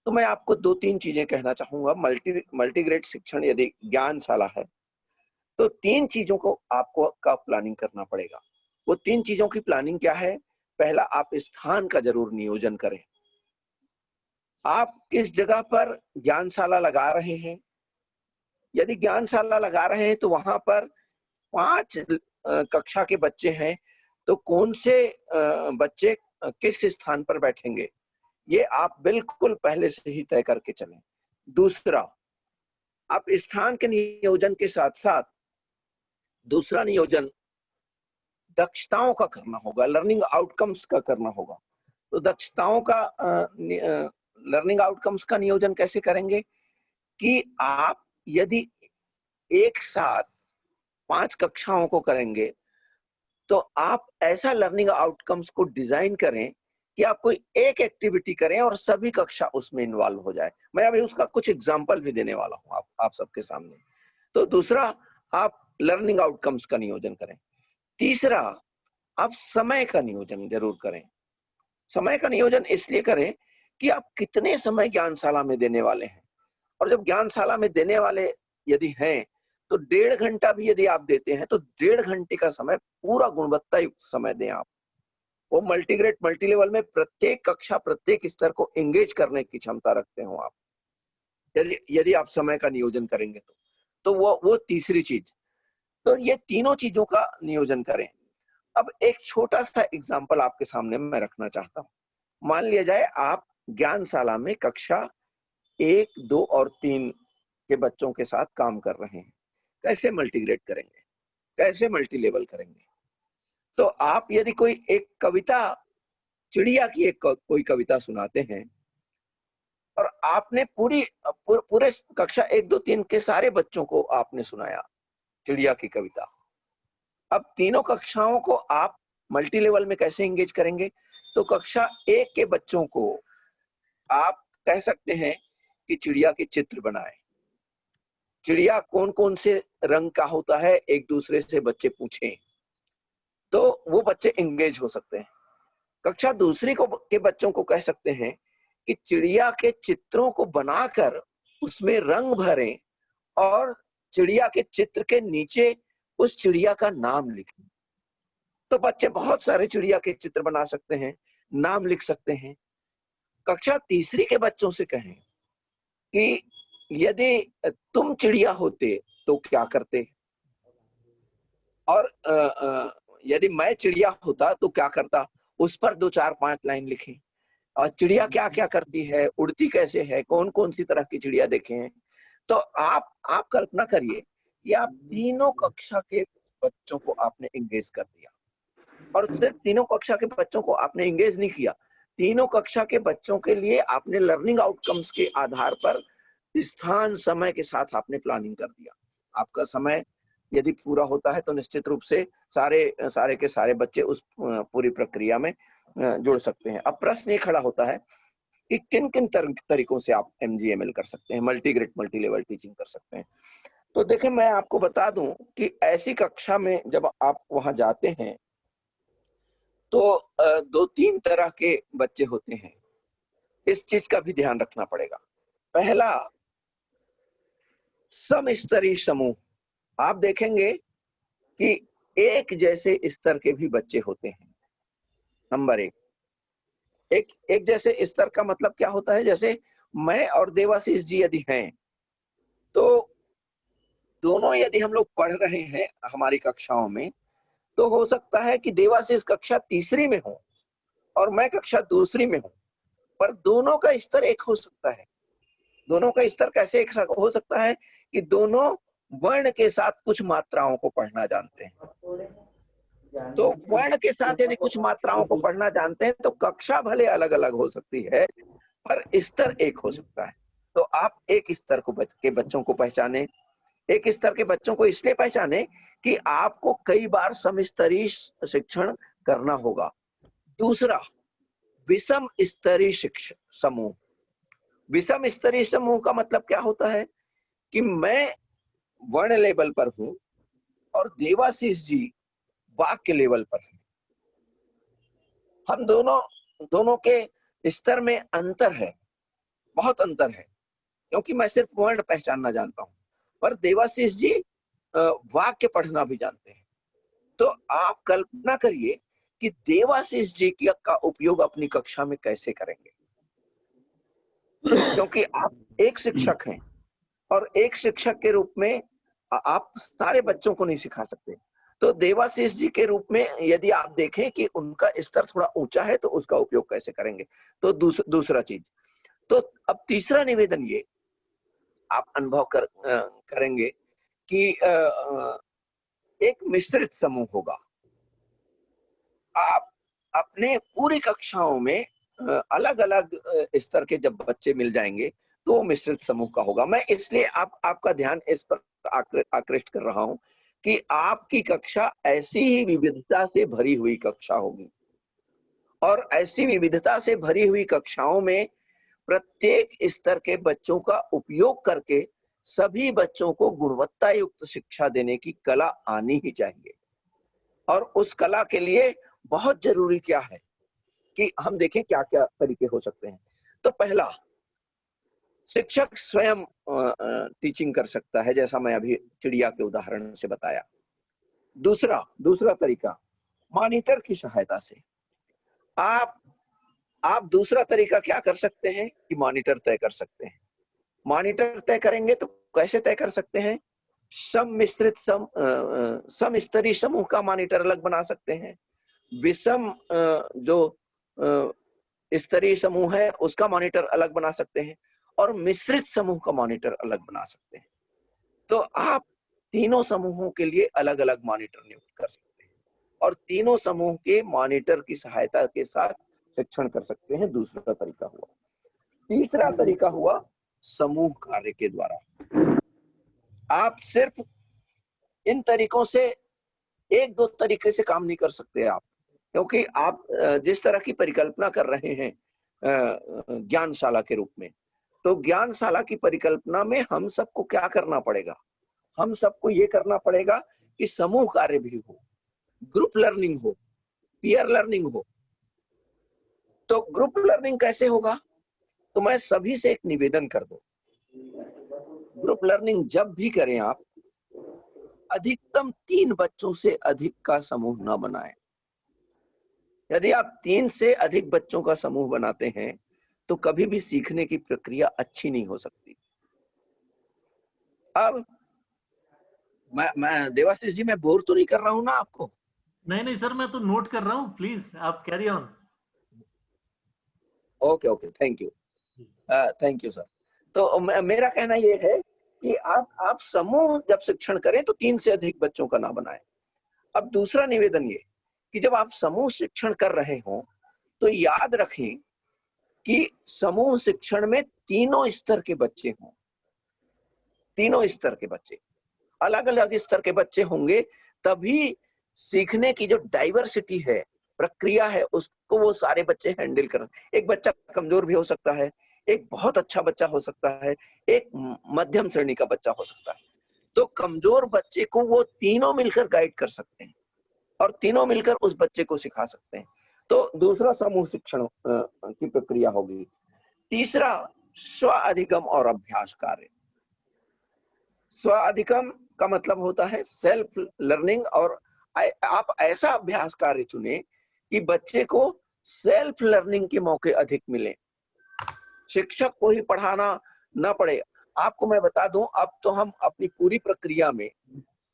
[SPEAKER 4] तो मैं आपको 2-3 चीजें कहना चाहूंगा। मल्टीग्रेड शिक्षण यदि ज्ञानशाला है तो 3 चीजों को आपको का प्लानिंग करना पड़ेगा। वो 3 चीजों की प्लानिंग क्या है? पहला, आप स्थान का जरूर नियोजन करें। आप किस जगह पर ज्ञानशाला लगा रहे हैं? यदि ज्ञानशाला लगा रहे हैं तो वहां पर 5 कक्षा के बच्चे हैं तो कौन से बच्चे किस स्थान पर बैठेंगे, ये आप बिल्कुल पहले से ही तय करके चलें। दूसरा, आप स्थान के नियोजन के साथ साथ दूसरा नियोजन दक्षताओं का करना होगा, लर्निंग आउटकम्स का करना होगा। तो दक्षताओं का लर्निंग आउटकम्स का नियोजन कैसे करेंगे कि आप यदि एक साथ 5 कक्षाओं को करेंगे तो आप ऐसा लर्निंग आउटकम्स को डिजाइन करें कि आप कोई एक एक्टिविटी करें और सभी कक्षा उसमें इन्वॉल्व हो जाए। मैं अभी उसका कुछ एग्जांपल भी देने वाला हूं आप सबके सामने। तो दूसरा, आप लर्निंग आउटकम्स का नियोजन करें। तीसरा, आप समय का नियोजन जरूर करें। समय का नियोजन इसलिए करें कि आप कितने समय ज्ञानशाला में देने वाले हैं, और जब ज्ञानशाला में देने वाले यदि हैं तो 1.5 घंटा भी यदि आप देते हैं तो 1.5 घंटे का समय पूरा गुणवत्ता युक्त समय दें आप। वो मल्टीग्रेड मल्टी लेवल में प्रत्येक कक्षा प्रत्येक स्तर को एंगेज करने की क्षमता रखते हो आप, यदि यदि आप समय का नियोजन करेंगे तो वो तीसरी चीज। तो ये तीनों चीजों का नियोजन करें। अब एक छोटा सा एग्जांपल आपके सामने मैं रखना चाहता हूँ। मान लिया जाए आप ज्ञानशाला में कक्षा 1, 2 और 3 के बच्चों के साथ काम कर रहे हैं। कैसे मल्टीग्रेड करेंगे, कैसे मल्टी लेवल करेंगे? तो आप यदि कोई एक कविता, चिड़िया की एक कोई कविता सुनाते हैं और आपने पूरे कक्षा 1, 2, 3 के सारे बच्चों को आपने सुनाया चिड़िया की कविता। अब तीनों कक्षाओं को आप मल्टी लेवल में कैसे एंगेज करेंगे? तो कक्षा 1 के बच्चों को आप कह सकते हैं कि चिड़िया के चित्र बनाएं। चिड़िया कौन कौन से रंग का होता है एक दूसरे से बच्चे पूछें, तो वो बच्चे एंगेज हो सकते हैं। कक्षा दूसरी के बच्चों को कह सकते हैं कि चिड़िया के चित्रों को बनाकर उसमें रंग भरें और चिड़िया के चित्र के नीचे उस चिड़िया का नाम लिखें। तो बच्चे बहुत सारे चिड़िया के चित्र बना सकते हैं, नाम लिख सकते हैं। कक्षा तीसरी के बच्चों से कहें कि यदि तुम चिड़िया होते तो क्या करते, और यदि मैं चिड़िया होता तो क्या करता, उस पर 2, 4, 5 लाइन लिखें। और चिड़िया क्या क्या करती है, उड़ती कैसे है, कौन कौन सी तरह की चिड़िया देखे हैं। तो आप कल्पना करिए कि आप तीनों कक्षा के बच्चों को आपने एंगेज कर दिया, और सिर्फ तीनों कक्षा के बच्चों को आपने एंगेज नहीं किया, तीनों कक्षा के बच्चों के लिए आपने लर्निंग आउटकम्स के आधार पर स्थान समय के साथ आपने प्लानिंग कर दिया। आपका समय यदि पूरा होता है तो निश्चित रूप से सारे के सारे बच्चे उस पूरी प्रक्रिया में जुड़ सकते हैं। अब प्रश्न ये खड़ा होता है कि किन किन तरीकों से आप MGML कर सकते हैं, मल्टीग्रेड मल्टी लेवल टीचिंग कर सकते हैं। तो देखिए, मैं आपको बता दूं कि ऐसी कक्षा में जब आप वहां जाते हैं तो 2-3 तरह के बच्चे होते हैं। इस चीज का भी ध्यान रखना पड़ेगा। पहला, समस्तरीय समूह। आप देखेंगे कि एक जैसे स्तर के भी बच्चे होते हैं। नंबर एक जैसे स्तर का मतलब क्या होता है? जैसे मैं और देवाशीष जी यदि हैं तो दोनों यदि हम लोग पढ़ रहे हैं हमारी कक्षाओं में, तो हो सकता है कि देवाशीष कक्षा तीसरी में हो और मैं कक्षा दूसरी में हूं, पर दोनों का स्तर एक हो सकता है। दोनों का स्तर कैसे एक हो सकता है कि दोनों वर्ण के साथ कुछ मात्राओं को पढ़ना जानते हैं। तो वर्ण के साथ यदि कुछ मात्राओं को पढ़ना जानते हैं तो कक्षा भले अलग अलग हो सकती है पर स्तर एक हो सकता है। तो आप एक स्तर के बच्चों को पहचाने। एक स्तर के बच्चों को इसलिए पहचाने कि आपको कई बार समस्तरीय शिक्षण करना होगा। दूसरा, विषम स्तरीय शिक्षण समूह। विषम स्तरीय समूह का मतलब क्या होता है कि मैं वर्ण लेवल पर हूं और देवाशीष जी वाक्य लेवल पर हैं। हम दोनों के स्तर में अंतर है, बहुत अंतर है, क्योंकि मैं सिर्फ वर्ण पहचानना जानता हूं, पर देवाशीष जी वाक्य पढ़ना भी जानते हैं। तो आप कल्पना करिए कि देवाशीष जी का उपयोग अपनी कक्षा में कैसे करेंगे, क्योंकि आप एक शिक्षक हैं और एक शिक्षक के रूप में आप सारे बच्चों को नहीं सिखा सकते। तो देवाशीष जी के रूप में यदि आप देखें कि उनका स्तर थोड़ा ऊंचा है तो उसका उपयोग कैसे करेंगे। तो दूसरा चीज। तो अब तीसरा निवेदन ये आप अनुभव करेंगे कि एक मिश्रित समूह होगा। आप अपने पूरी कक्षाओं में अलग अलग स्तर के जब बच्चे मिल जाएंगे तो मिश्रित समूह का होगा। मैं इसलिए आपका ध्यान इस पर आकृष्ट कर रहा हूं कि आपकी कक्षा ऐसी ही विविधता से भरी हुई कक्षा होगी, और ऐसी विविधता से भरी हुई कक्षाओं में प्रत्येक स्तर के बच्चों का उपयोग करके सभी बच्चों को गुणवत्ता युक्त शिक्षा देने की कला आनी ही चाहिए। और उस कला के लिए बहुत जरूरी क्या है कि हम देखें क्या क्या तरीके हो सकते हैं। तो पहला, शिक्षक स्वयं टीचिंग कर सकता है, जैसा मैं अभी चिड़िया के उदाहरण से बताया। दूसरा तरीका मॉनिटर की सहायता से। आप दूसरा तरीका क्या कर सकते हैं कि मॉनिटर तय कर सकते हैं। मॉनिटर तय करेंगे तो कैसे तय कर सकते हैं? समस्तरीय समूह का मॉनिटर अलग बना सकते हैं, विषम जो स्तरीय समूह है उसका मॉनिटर अलग बना सकते हैं, और मिश्रित समूह का मॉनिटर अलग बना सकते हैं। तो आप तीनों समूहों के लिए अलग अलग मॉनिटर नियुक्त कर सकते हैं और तीनों समूह के मॉनिटर की सहायता के साथ शिक्षण कर सकते हैं। दूसरा तरीका हुआ। तीसरा तरीका हुआ समूह कार्य के द्वारा। आप सिर्फ इन तरीकों से एक दो तरीके से काम नहीं कर सकते आप, क्योंकि आप जिस तरह की परिकल्पना कर रहे हैं ज्ञानशाला के रूप में, तो ज्ञानशाला की परिकल्पना में हम सबको क्या करना पड़ेगा? हम सबको ये करना पड़ेगा कि समूह कार्य भी हो, ग्रुप लर्निंग हो, पीयर लर्निंग हो। तो ग्रुप लर्निंग कैसे होगा? तो मैं सभी से एक निवेदन कर दूं, ग्रुप लर्निंग जब भी करें आप अधिकतम 3 बच्चों से अधिक का समूह न बनाएं। यदि आप 3 से अधिक बच्चों का समूह बनाते हैं तो कभी भी सीखने की प्रक्रिया अच्छी नहीं हो सकती। अब मैं देवाशीष जी, मैं बोर तो नहीं कर रहा हूं ना आपको?
[SPEAKER 1] नहीं सर, मैं तो नोट कर रहा हूँ, प्लीज आप carry on.
[SPEAKER 4] Okay, thank you sir. तो मेरा कहना ये है कि आप समूह जब शिक्षण करें तो 3 से अधिक बच्चों का ना बनाएं। अब दूसरा निवेदन ये कि जब आप समूह शिक्षण कर रहे हो तो याद रखें कि समूह शिक्षण में तीनों स्तर के बच्चे हों। तीनों स्तर के बच्चे, अलग अलग स्तर के बच्चे होंगे, तभी सीखने की जो डाइवर्सिटी है, प्रक्रिया है, उसको वो सारे बच्चे हैंडल कर। एक बच्चा कमजोर भी हो सकता है, एक बहुत अच्छा बच्चा हो सकता है, एक मध्यम श्रेणी का बच्चा हो सकता है। तो कमजोर बच्चे को वो तीनों मिलकर गाइड कर सकते हैं और तीनों मिलकर उस बच्चे को सिखा सकते हैं। तो दूसरा समूह शिक्षण की प्रक्रिया होगी। तीसरा स्व अधिगम और अभ्यास कार्य। स्व अधिगम का मतलब होता है सेल्फ लर्निंग, और आप ऐसा अभ्यास कार्य चुने कि बच्चे को सेल्फ लर्निंग के मौके अधिक मिले, शिक्षक को ही पढ़ाना ना पड़े। आपको मैं बता दूं, अब तो हम अपनी पूरी प्रक्रिया में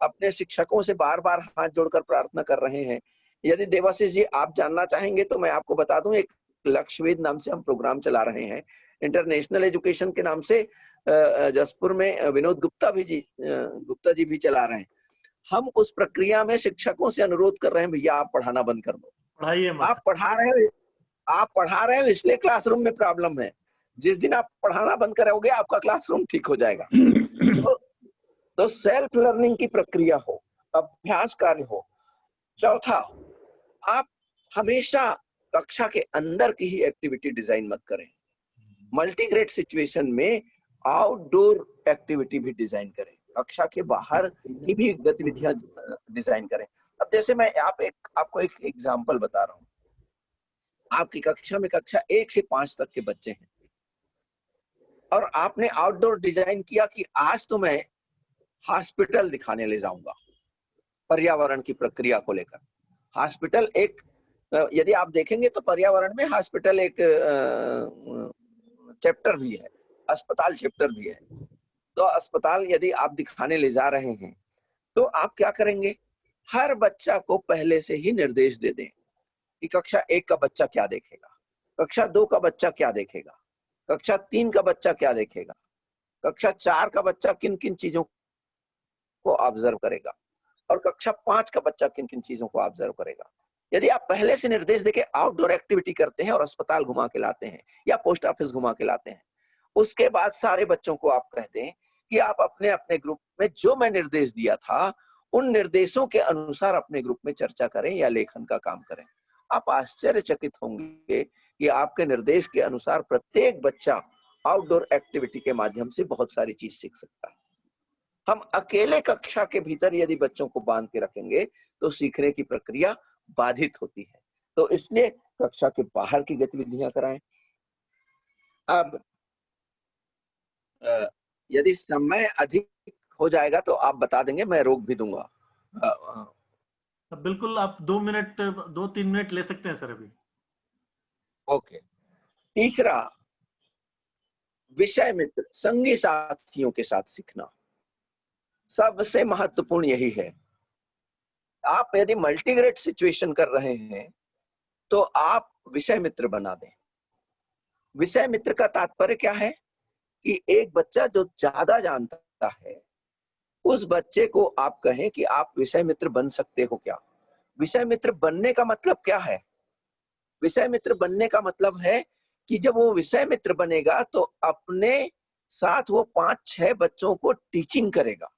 [SPEAKER 4] अपने शिक्षकों से बार बार हाथ जोड़कर प्रार्थना कर रहे हैं। यदि देवाशीष जी आप जानना चाहेंगे तो मैं आपको बता दूं, एक लक्ष्यवेद नाम से हम प्रोग्राम चला रहे हैं, इंटरनेशनल एजुकेशन के नाम से जसपुर में विनोद गुप्ता जी भी चला रहे हैं। हम उस प्रक्रिया में शिक्षकों से अनुरोध कर रहे हैं, भैया आप पढ़ाना बंद कर दो।
[SPEAKER 1] पढ़ाइए मत।
[SPEAKER 4] आप पढ़ा रहे हो इसलिए क्लासरूम में प्रॉब्लम है। जिस दिन आप पढ़ाना बंद करोगे आपका क्लासरूम ठीक हो जाएगा। तो सेल्फ लर्निंग की प्रक्रिया हो, अभ्यास कार्य हो। चौथा, आप हमेशा कक्षा के अंदर की ही एक्टिविटी डिजाइन मत करें। मल्टीग्रेड सिचुएशन में आउटडोर एक्टिविटी भी डिजाइन करें, कक्षा के बाहर की भी गतिविधियां डिजाइन करें। अब जैसे मैं आपको एक एग्जांपल बता रहा हूँ। आपकी कक्षा में कक्षा 1 से 5 तक के बच्चे हैं और आपने आउटडोर डिजाइन किया कि आज तो मैं हॉस्पिटल दिखाने ले जाऊंगा, पर्यावरण की प्रक्रिया को लेकर। हॉस्पिटल एक, यदि आप देखेंगे तो पर्यावरण में हॉस्पिटल एक चैप्टर भी है, अस्पताल चैप्टर भी है। तो अस्पताल यदि आप दिखाने ले जा रहे हैं तो आप क्या करेंगे? हर बच्चा को पहले से ही निर्देश दे दें कि कक्षा 1 का बच्चा क्या देखेगा, कक्षा 2 का बच्चा क्या देखेगा, कक्षा 3 का बच्चा क्या देखेगा, कक्षा 4 का बच्चा किन किन चीजों को ऑब्जर्व करेगा और कक्षा 5 का बच्चा किन किन चीजों को ऑब्जर्व करेगा। यदि आप पहले से निर्देश देके आउटडोर एक्टिविटी करते हैं और अस्पताल घुमा के लाते हैं या पोस्ट ऑफिस घुमा के लाते हैं, उसके बाद सारे बच्चों को आप कह दें कि आप अपने अपने ग्रुप में जो मैं निर्देश दिया था उन निर्देशों के अनुसार अपने ग्रुप में चर्चा करें या लेखन का काम करें। आप आश्चर्यचकित होंगे कि आपके निर्देश के अनुसार प्रत्येक बच्चा आउटडोर एक्टिविटी के माध्यम से बहुत सारी चीज सीख सकता है। हम अकेले कक्षा के भीतर यदि बच्चों को बांध के रखेंगे तो सीखने की प्रक्रिया बाधित होती है। तो इसलिए कक्षा के बाहर की गतिविधियां कराएं। अब यदि समय अधिक हो जाएगा तो आप बता देंगे, मैं रोक भी दूंगा।
[SPEAKER 1] बिल्कुल, आप 2 मिनट 2-3 मिनट ले सकते हैं सर अभी।
[SPEAKER 4] ओके। तीसरा, विषय मित्र, संगी साथियों के साथ सीखना सबसे महत्वपूर्ण यही है। आप यदि मल्टीग्रेड सिचुएशन कर रहे हैं तो आप विषय मित्र बना दें। विषय मित्र का तात्पर्य क्या है कि एक बच्चा जो ज्यादा जानता है उस बच्चे को आप कहें कि आप विषय मित्र बन सकते हो क्या। विषय मित्र बनने का मतलब क्या है? विषय मित्र बनने का मतलब है कि जब वो विषय मित्र बनेगा तो अपने साथ वो 5-6 बच्चों को टीचिंग करेगा।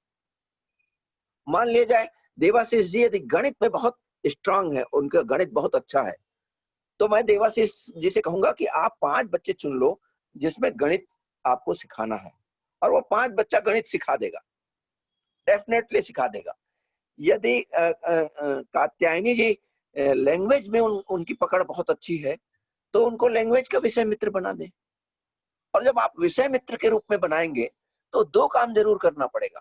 [SPEAKER 4] मान लिया जाए देवाशीष जी यदि गणित में बहुत स्ट्रांग है, उनका गणित बहुत अच्छा है, तो मैं देवाशीष जी से कहूंगा कि आप 5 बच्चे चुन लो जिसमें गणित आपको सिखाना है, और वो 5 बच्चा गणित सिखा देगा, डेफिनेटली सिखा देगा। यदि कात्यायनी जी लैंग्वेज में उनकी पकड़ बहुत अच्छी है तो उनको लैंग्वेज का विषय मित्र बना दें। और जब आप विषय मित्र के रूप में बनाएंगे तो 2 काम जरूर करना पड़ेगा।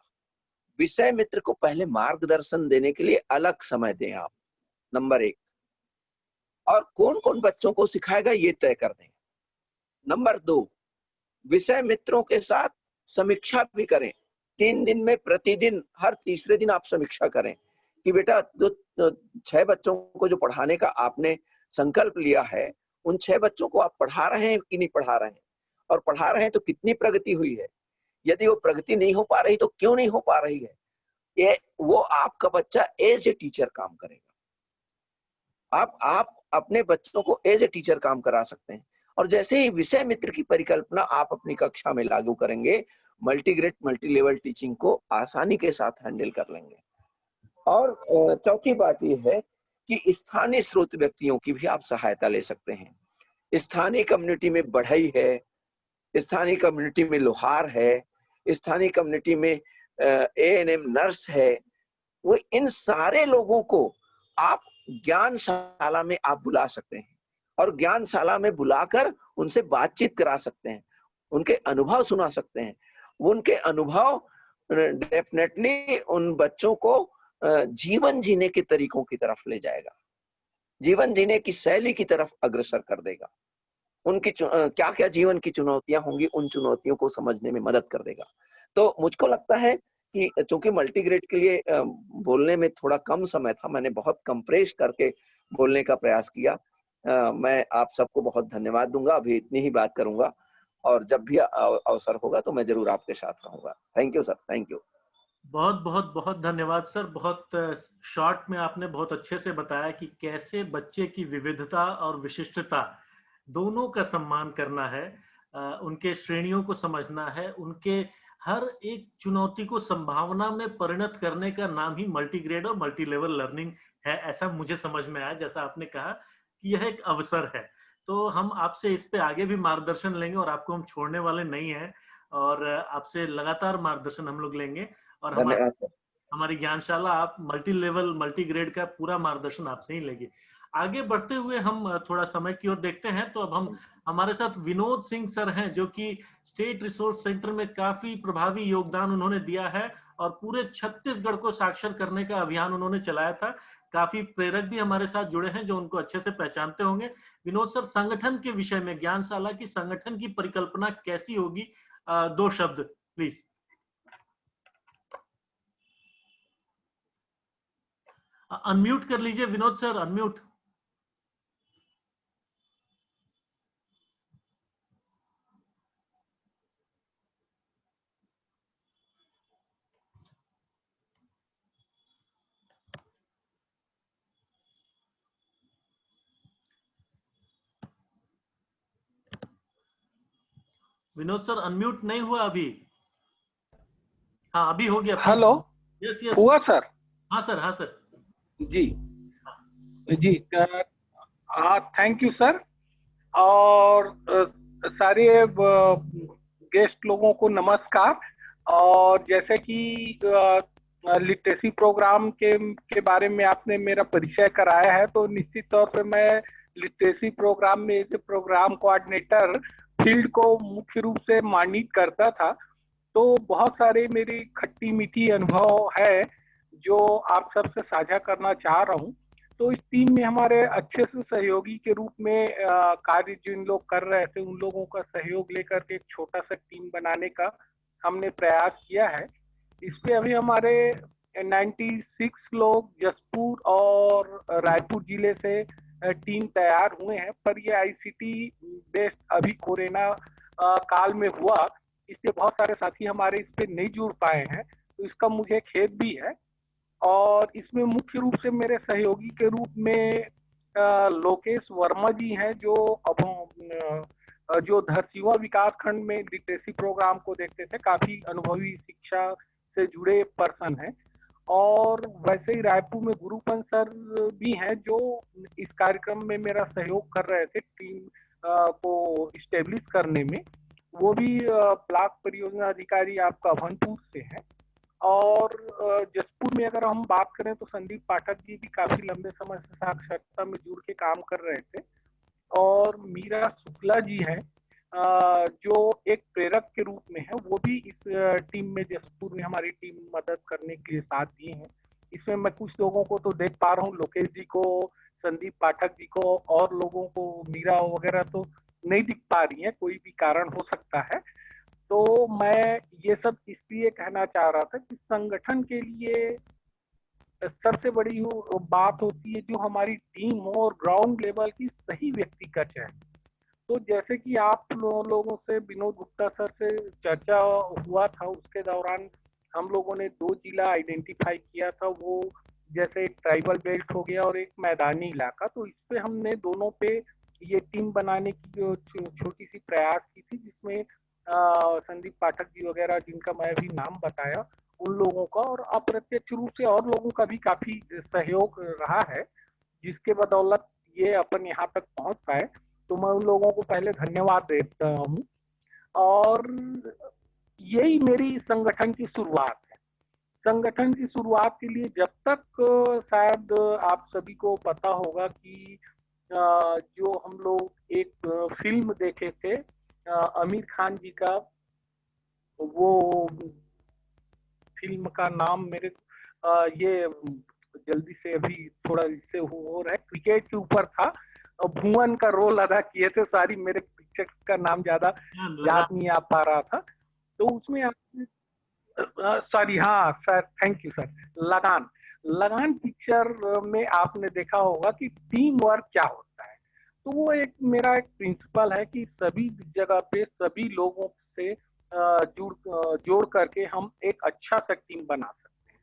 [SPEAKER 4] विषय मित्र को पहले मार्गदर्शन देने के लिए अलग समय दें आप, नंबर 1, और कौन कौन बच्चों को सिखाएगा ये तय कर दें। नंबर 2, विषय मित्रों के साथ समीक्षा भी करें। 3 दिन में प्रतिदिन हर तीसरे दिन आप समीक्षा करें कि बेटा जो 6 बच्चों को जो पढ़ाने का आपने संकल्प लिया है, उन 6 बच्चों को आप पढ़ा रहे हैं कि नहीं पढ़ा रहे हैं, और पढ़ा रहे हैं तो कितनी प्रगति हुई है। यदि वो प्रगति नहीं हो पा रही तो क्यों नहीं हो पा रही है, ये वो आपका बच्चा एज ए टीचर काम करेगा। आप अपने बच्चों को एज ए टीचर काम करा सकते हैं। और जैसे ही विषय मित्र की परिकल्पना आप अपनी कक्षा में लागू करेंगे, मल्टीग्रेड मल्टी लेवल टीचिंग को आसानी के साथ हैंडल कर लेंगे। और चौथी बात यह है कि स्थानीय स्रोत व्यक्तियों की भी आप सहायता ले सकते हैं। स्थानीय कम्युनिटी में बढ़ई है, स्थानीय कम्युनिटी में लोहार है, स्थानीय कम्युनिटी में एएनएम नर्स है। वो इन सारे लोगों को आप ज्ञानशाला में आप बुला सकते हैं और ज्ञानशाला में बुलाकर उनसे बातचीत करा सकते हैं, उनके अनुभव सुना सकते हैं। उनके अनुभव डेफिनेटली उन बच्चों को जीवन जीने के तरीकों की तरफ ले जाएगा, जीवन जीने की शैली की तरफ अग्रसर कर देगा। उनकी क्या क्या जीवन की चुनौतियां होंगी, उन चुनौतियों को समझने में मदद कर देगा। तो मुझको लगता है कि चूंकि मल्टीग्रेड के लिए बोलने में थोड़ा कम समय था, मैंने बहुत कंप्रेस करके बोलने का प्रयास किया। मैं आप सबको बहुत धन्यवाद दूंगा। अभी इतनी ही बात करूंगा और जब भी अवसर होगा तो मैं जरूर आपके साथ रहूंगा। Thank you sir, thank you.
[SPEAKER 1] बहुत बहुत बहुत धन्यवाद सर। बहुत शॉर्ट में आपने बहुत अच्छे से बताया कि कैसे बच्चे की विविधता और विशिष्टता दोनों का सम्मान करना है, उनके श्रेणियों को समझना है, उनके हर एक चुनौती को संभावना में परिणत करने का नाम ही मल्टीग्रेड और मल्टी लेवल लर्निंग है। ऐसा मुझे समझ में आया, जैसा आपने कहा कि यह एक अवसर है। तो हम आपसे इस पे आगे भी मार्गदर्शन लेंगे और आपको हम छोड़ने वाले नहीं हैं, और आपसे लगातार मार्गदर्शन हम लोग लेंगे। और हमारी ज्ञानशाला आप मल्टी लेवल मल्टी ग्रेड का पूरा मार्गदर्शन आपसे ही लेंगे। आगे बढ़ते हुए हम थोड़ा समय की ओर देखते हैं। तो अब हम हमारे साथ विनोद सिंह सर हैं, जो कि स्टेट रिसोर्स सेंटर में काफी प्रभावी योगदान उन्होंने दिया है और पूरे छत्तीसगढ़ को साक्षर करने का अभियान उन्होंने चलाया था। काफी प्रेरक भी हमारे साथ जुड़े हैं जो उनको अच्छे से पहचानते होंगे। विनोद सर, संगठन के विषय में ज्ञानशाला की संगठन की परिकल्पना कैसी होगी, 2 शब्द प्लीज। अनम्यूट कर लीजिए Vinod sir, unmute. Vinod sir unmute नहीं हुआ अभी। हाँ, अभी हो गया।
[SPEAKER 5] हेलो,
[SPEAKER 1] यस यस
[SPEAKER 5] हुआ सर?
[SPEAKER 1] हाँ सर, हाँ सर
[SPEAKER 5] जी जी, थैंक यू सर। और सारे गेस्ट लोगों को नमस्कार। और जैसे कि लिटरेसी प्रोग्राम के बारे में आपने मेरा परिचय कराया है, तो निश्चित तौर पे मैं लिटरेसी प्रोग्राम में as a program coordinator field को मुख्य रूप से मॉनिटर करता था। तो बहुत सारे मेरी खट्टी मीठी अनुभव है जो आप सबसे साझा करना चाह रहा हूँ। तो इस टीम में हमारे अच्छे से सहयोगी के रूप में कार्य जिन लोग कर रहे थे उन लोगों का सहयोग लेकर के एक छोटा सा टीम बनाने का हमने प्रयास किया है। इसमें अभी हमारे 96 लोग जसपुर और रायपुर जिले से टीम तैयार हुए हैं, पर ये आईसीटी बेस्ड अभी कोरोना काल में हुआ, इसलिए बहुत सारे साथी हमारे इस पे नहीं जुड़ पाए हैं, तो इसका मुझे खेद भी है। और इसमें मुख्य रूप से मेरे सहयोगी के रूप में लोकेश वर्मा जी हैं जो जो धरसीवा विकास खंड में लिटरेसी प्रोग्राम को देखते थे, काफी अनुभवी शिक्षा से जुड़े पर्सन हैं। और वैसे ही रायपुर में गुरुपन सर भी हैं जो इस कार्यक्रम में मेरा सहयोग कर रहे थे टीम को इस्टेब्लिश करने में। वो भी ब्लॉक परियोजना अधिकारी आपका अभनपुर से हैं। और जसपुर में अगर हम बात करें तो संदीप पाठक जी भी काफी लंबे समय से साक्षरता में जुड़ के काम कर रहे थे। और मीरा शुक्ला जी हैं जो एक प्रेरक के रूप में है, वो भी इस टीम में जसपुर में हमारी टीम मदद करने के लिए साथ दिए हैं। इसमें मैं कुछ लोगों को तो देख पा रहा हूँ, लोकेश जी को, संदीप पाठक जी को, और लोगों को मीरा वगैरह तो नहीं दिख पा रही है, कोई भी कारण हो सकता है। तो मैं ये सब इसलिए कहना चाह रहा था कि संगठन के लिए सबसे बड़ी बात होती है जो हमारी टीम हो और ग्राउंड लेवल की सही व्यक्ति का चयन। तो जैसे कि आप लोगों से, विनोद गुप्ता सर से चर्चा हुआ था, उसके दौरान हम लोगों ने 2 जिला आइडेंटिफाई किया था, वो जैसे एक ट्राइबल बेल्ट हो गया और एक मैदानी इलाका। तो इस पे हमने दोनों पे ये टीम बनाने की जो छोटी सी प्रयास की थी, जिसमें संदीप पाठक जी वगैरह जिनका मैं अभी नाम बताया, उन लोगों का और अप्रत्यक्ष रूप से और लोगों का भी काफी सहयोग रहा है, जिसके बदौलत ये अपन यहाँ तक पहुंच पाए। तो मैं उन लोगों को पहले धन्यवाद देता हूँ। और यही मेरी संगठन की शुरुआत है। संगठन की शुरुआत के लिए जब तक शायद आप सभी को पता होगा कि जो हम लोग एक फिल्म देखे थे आमिर खान जी का, वो फिल्म का नाम मेरे ये जल्दी से अभी थोड़ा इससे हो रहा है, क्रिकेट के ऊपर था, भुवन का रोल अदा किए थे। सारी मेरे पिक्चर का नाम ज्यादा याद नहीं आ पा रहा था, तो उसमें सॉरी, हाँ सर, थैंक यू सर। लगान, लगान पिक्चर में आपने देखा होगा कि टीम वर्क क्या होता है। तो वो एक मेरा एक प्रिंसिपल है कि सभी जगह पे सभी लोगों से जोड़ करके हम एक अच्छा सा टीम बना सकते हैं।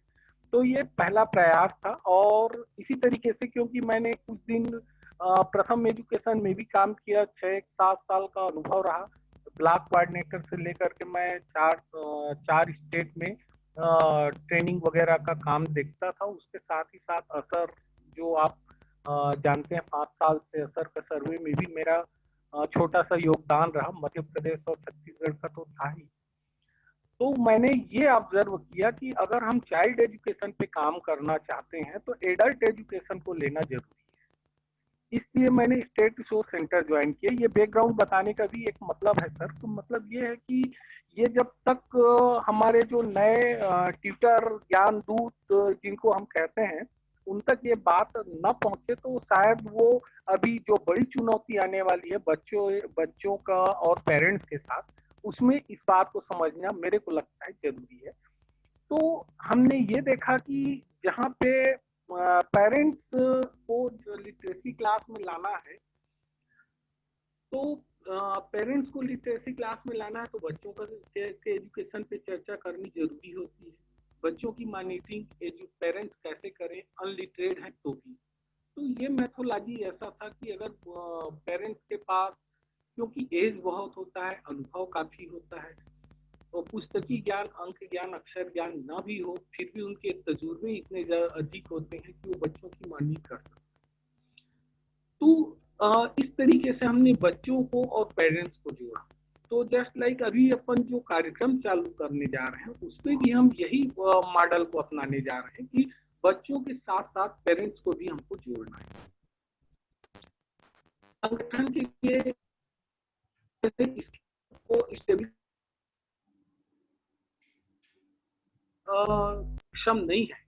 [SPEAKER 5] तो ये पहला प्रयास था। और इसी तरीके से क्योंकि मैंने कुछ दिन प्रथम एजुकेशन में भी काम किया, 6-7 साल का अनुभव रहा, ब्लॉक कोऑर्डिनेटर से लेकर के मैं चार स्टेट में ट्रेनिंग वगैरह का काम देखता था। उसके साथ ही साथ असर, जो आप जानते हैं, 5 साल से असर का सर्वे में भी मेरा छोटा सा योगदान रहा। मध्य प्रदेश और छत्तीसगढ़ का तो था ही। तो मैंने ये ऑब्जर्व किया कि अगर हम चाइल्ड एजुकेशन पे काम करना चाहते हैं तो एडल्ट एजुकेशन को लेना जरूरी है। इसलिए मैंने स्टेट रिसोर्स सेंटर ज्वाइन किया। ये बैकग्राउंड बताने का भी एक मतलब है सर। तो मतलब ये है कि ये जब तक हमारे जो नए ट्यूटर, ज्ञान दूत जिनको हम कहते हैं, उन तक ये बात न पहुंचे तो शायद वो अभी जो बड़ी चुनौती आने वाली है बच्चों का और पेरेंट्स के साथ, उसमें इस बात को समझना मेरे को लगता है जरूरी है। तो हमने ये देखा कि जहाँ पे पेरेंट्स को जो लिटरेसी क्लास में लाना है, तो पेरेंट्स को लिटरेसी क्लास में लाना है तो बच्चों का एजुकेशन पे चर्चा करनी जरूरी होती है। बच्चों की मॉनिटरिंग पेरेंट्स कैसे करें, अनलिटरेट है तो भी। तो ये मेथोलॉजी ऐसा था कि अगर पेरेंट्स के पास, क्योंकि एज बहुत होता है, अनुभव काफी होता है, और पुस्तकीय ज्ञान, अंक ज्ञान, अक्षर ज्ञान ना भी हो, फिर भी उनके तजुर्बे इतने अधिक होते हैं कि वो बच्चों की मॉनिटरिंग कर सकते हैं। तो इस तरीके से हमने बच्चों को और पेरेंट्स को जोड़ा। तो जस्ट लाइक अभी अपन जो कार्यक्रम चालू करने जा रहे हैं, उसमें भी हम यही मॉडल को अपनाने जा रहे हैं कि बच्चों के साथ साथ पेरेंट्स को भी हमको जोड़ना है। संगठन के लिए इसको सक्षम नहीं है,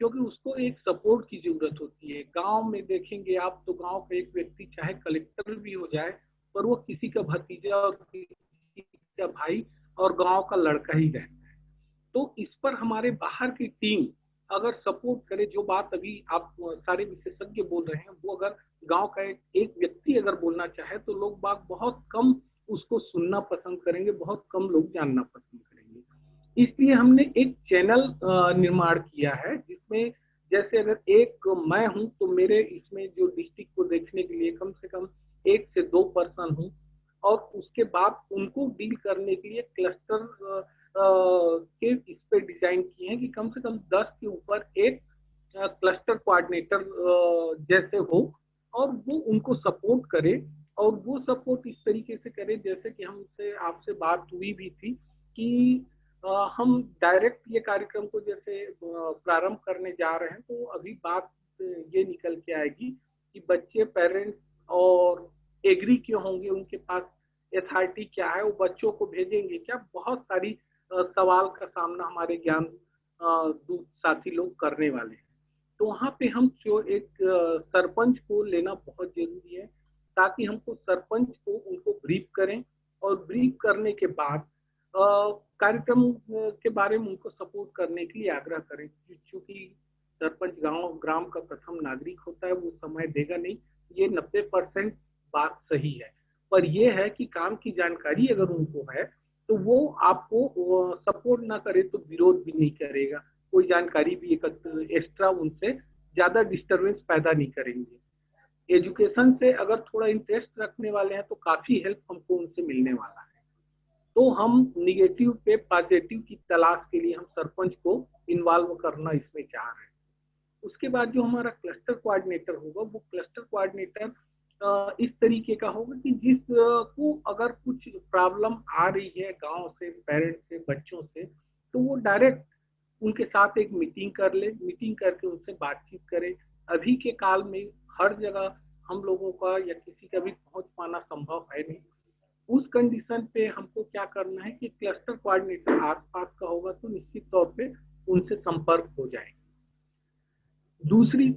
[SPEAKER 5] क्योंकि उसको एक सपोर्ट की जरूरत होती है। गांव में देखेंगे आप तो गांव का एक व्यक्ति चाहे कलेक्टर भी हो जाए, पर वो किसी का भतीजा और किसी का भाई और गांव का लड़का ही रहता है। तो इस पर हमारे बाहर की टीम अगर सपोर्ट करे, जो बात अभी आप सारे विशेषज्ञ बोल रहे हैं, वो अगर गांव का एक व्यक्ति अगर बोलना चाहे तो लोग बाग बहुत कम उसको सुनना पसंद करेंगे, बहुत कम लोग जानना पसंद करेंगे। इसलिए हमने एक चैनल निर्माण किया है, जिसमें जैसे अगर एक मैं हूं तो मेरे इसमें जो डिस्ट्रिक्ट को देखने के लिए कम से कम 1 से 2 पर्सन हूं, और उसके बाद उनको डील करने के लिए क्लस्टर के इस पे डिजाइन किए हैं कि कम से कम 10 के ऊपर एक क्लस्टर कोऑर्डिनेटर जैसे हो, और वो उनको सपोर्ट करे। और वो सपोर्ट इस तरीके से करे, जैसे कि हमसे आपसे बात हुई भी थी कि हम डायरेक्ट ये कार्यक्रम को जैसे प्रारंभ करने जा रहे हैं, तो अभी बात ये निकल के आएगी कि बच्चे, पेरेंट्स और एग्री क्यों होंगे, उनके पास अथॉरिटी क्या है, वो बच्चों को भेजेंगे क्या, बहुत सारी सवाल का सामना हमारे ज्ञान दूत साथी लोग करने वाले हैं। तो वहाँ पे हम जो एक सरपंच को लेना बहुत जरूरी है, ताकि हमको सरपंच को उनको ब्रीफ करें, और ब्रीफ करने के बाद कार्यक्रम के बारे में उनको सपोर्ट करने के लिए आग्रह करें। क्योंकि सरपंच ग्राम का प्रथम नागरिक होता है, वो समय देगा नहीं, ये 90% बात सही है। पर यह है कि काम की जानकारी अगर उनको है तो वो आपको सपोर्ट ना करे तो विरोध भी नहीं करेगा, कोई जानकारी भी एक्स्ट्रा उनसे ज्यादा डिस्टरबेंस पैदा नहीं करेंगे। एजुकेशन से अगर थोड़ा इंटरेस्ट रखने वाले हैं तो काफी हेल्प हमको उनसे मिलने वाला है। तो हम निगेटिव पे पॉजिटिव की तलाश के लिए हम सरपंच को इन्वॉल्व करना इसमें चाह रहे हैं। उसके बाद जो हमारा क्लस्टर कोऑर्डिनेटर होगा, वो क्लस्टर कोऑर्डिनेटर इस तरीके का होगा कि जिस को अगर कुछ प्रॉब्लम आ रही है गांव से, पेरेंट्स से, बच्चों से, तो वो डायरेक्ट उनके साथ एक मीटिंग कर ले, मीटिंग करके उनसे बातचीत करे। अभी के काल में हर जगह हम लोगों का या किसी का भी पहुंच पाना संभव है नहीं। उस कंडीशन पे हमको क्या करना है कि क्लस्टर कोऑर्डिनेटर आसपास का होगा तो निश्चित तौर पे उनसे संपर्क हो जाए। दूसरी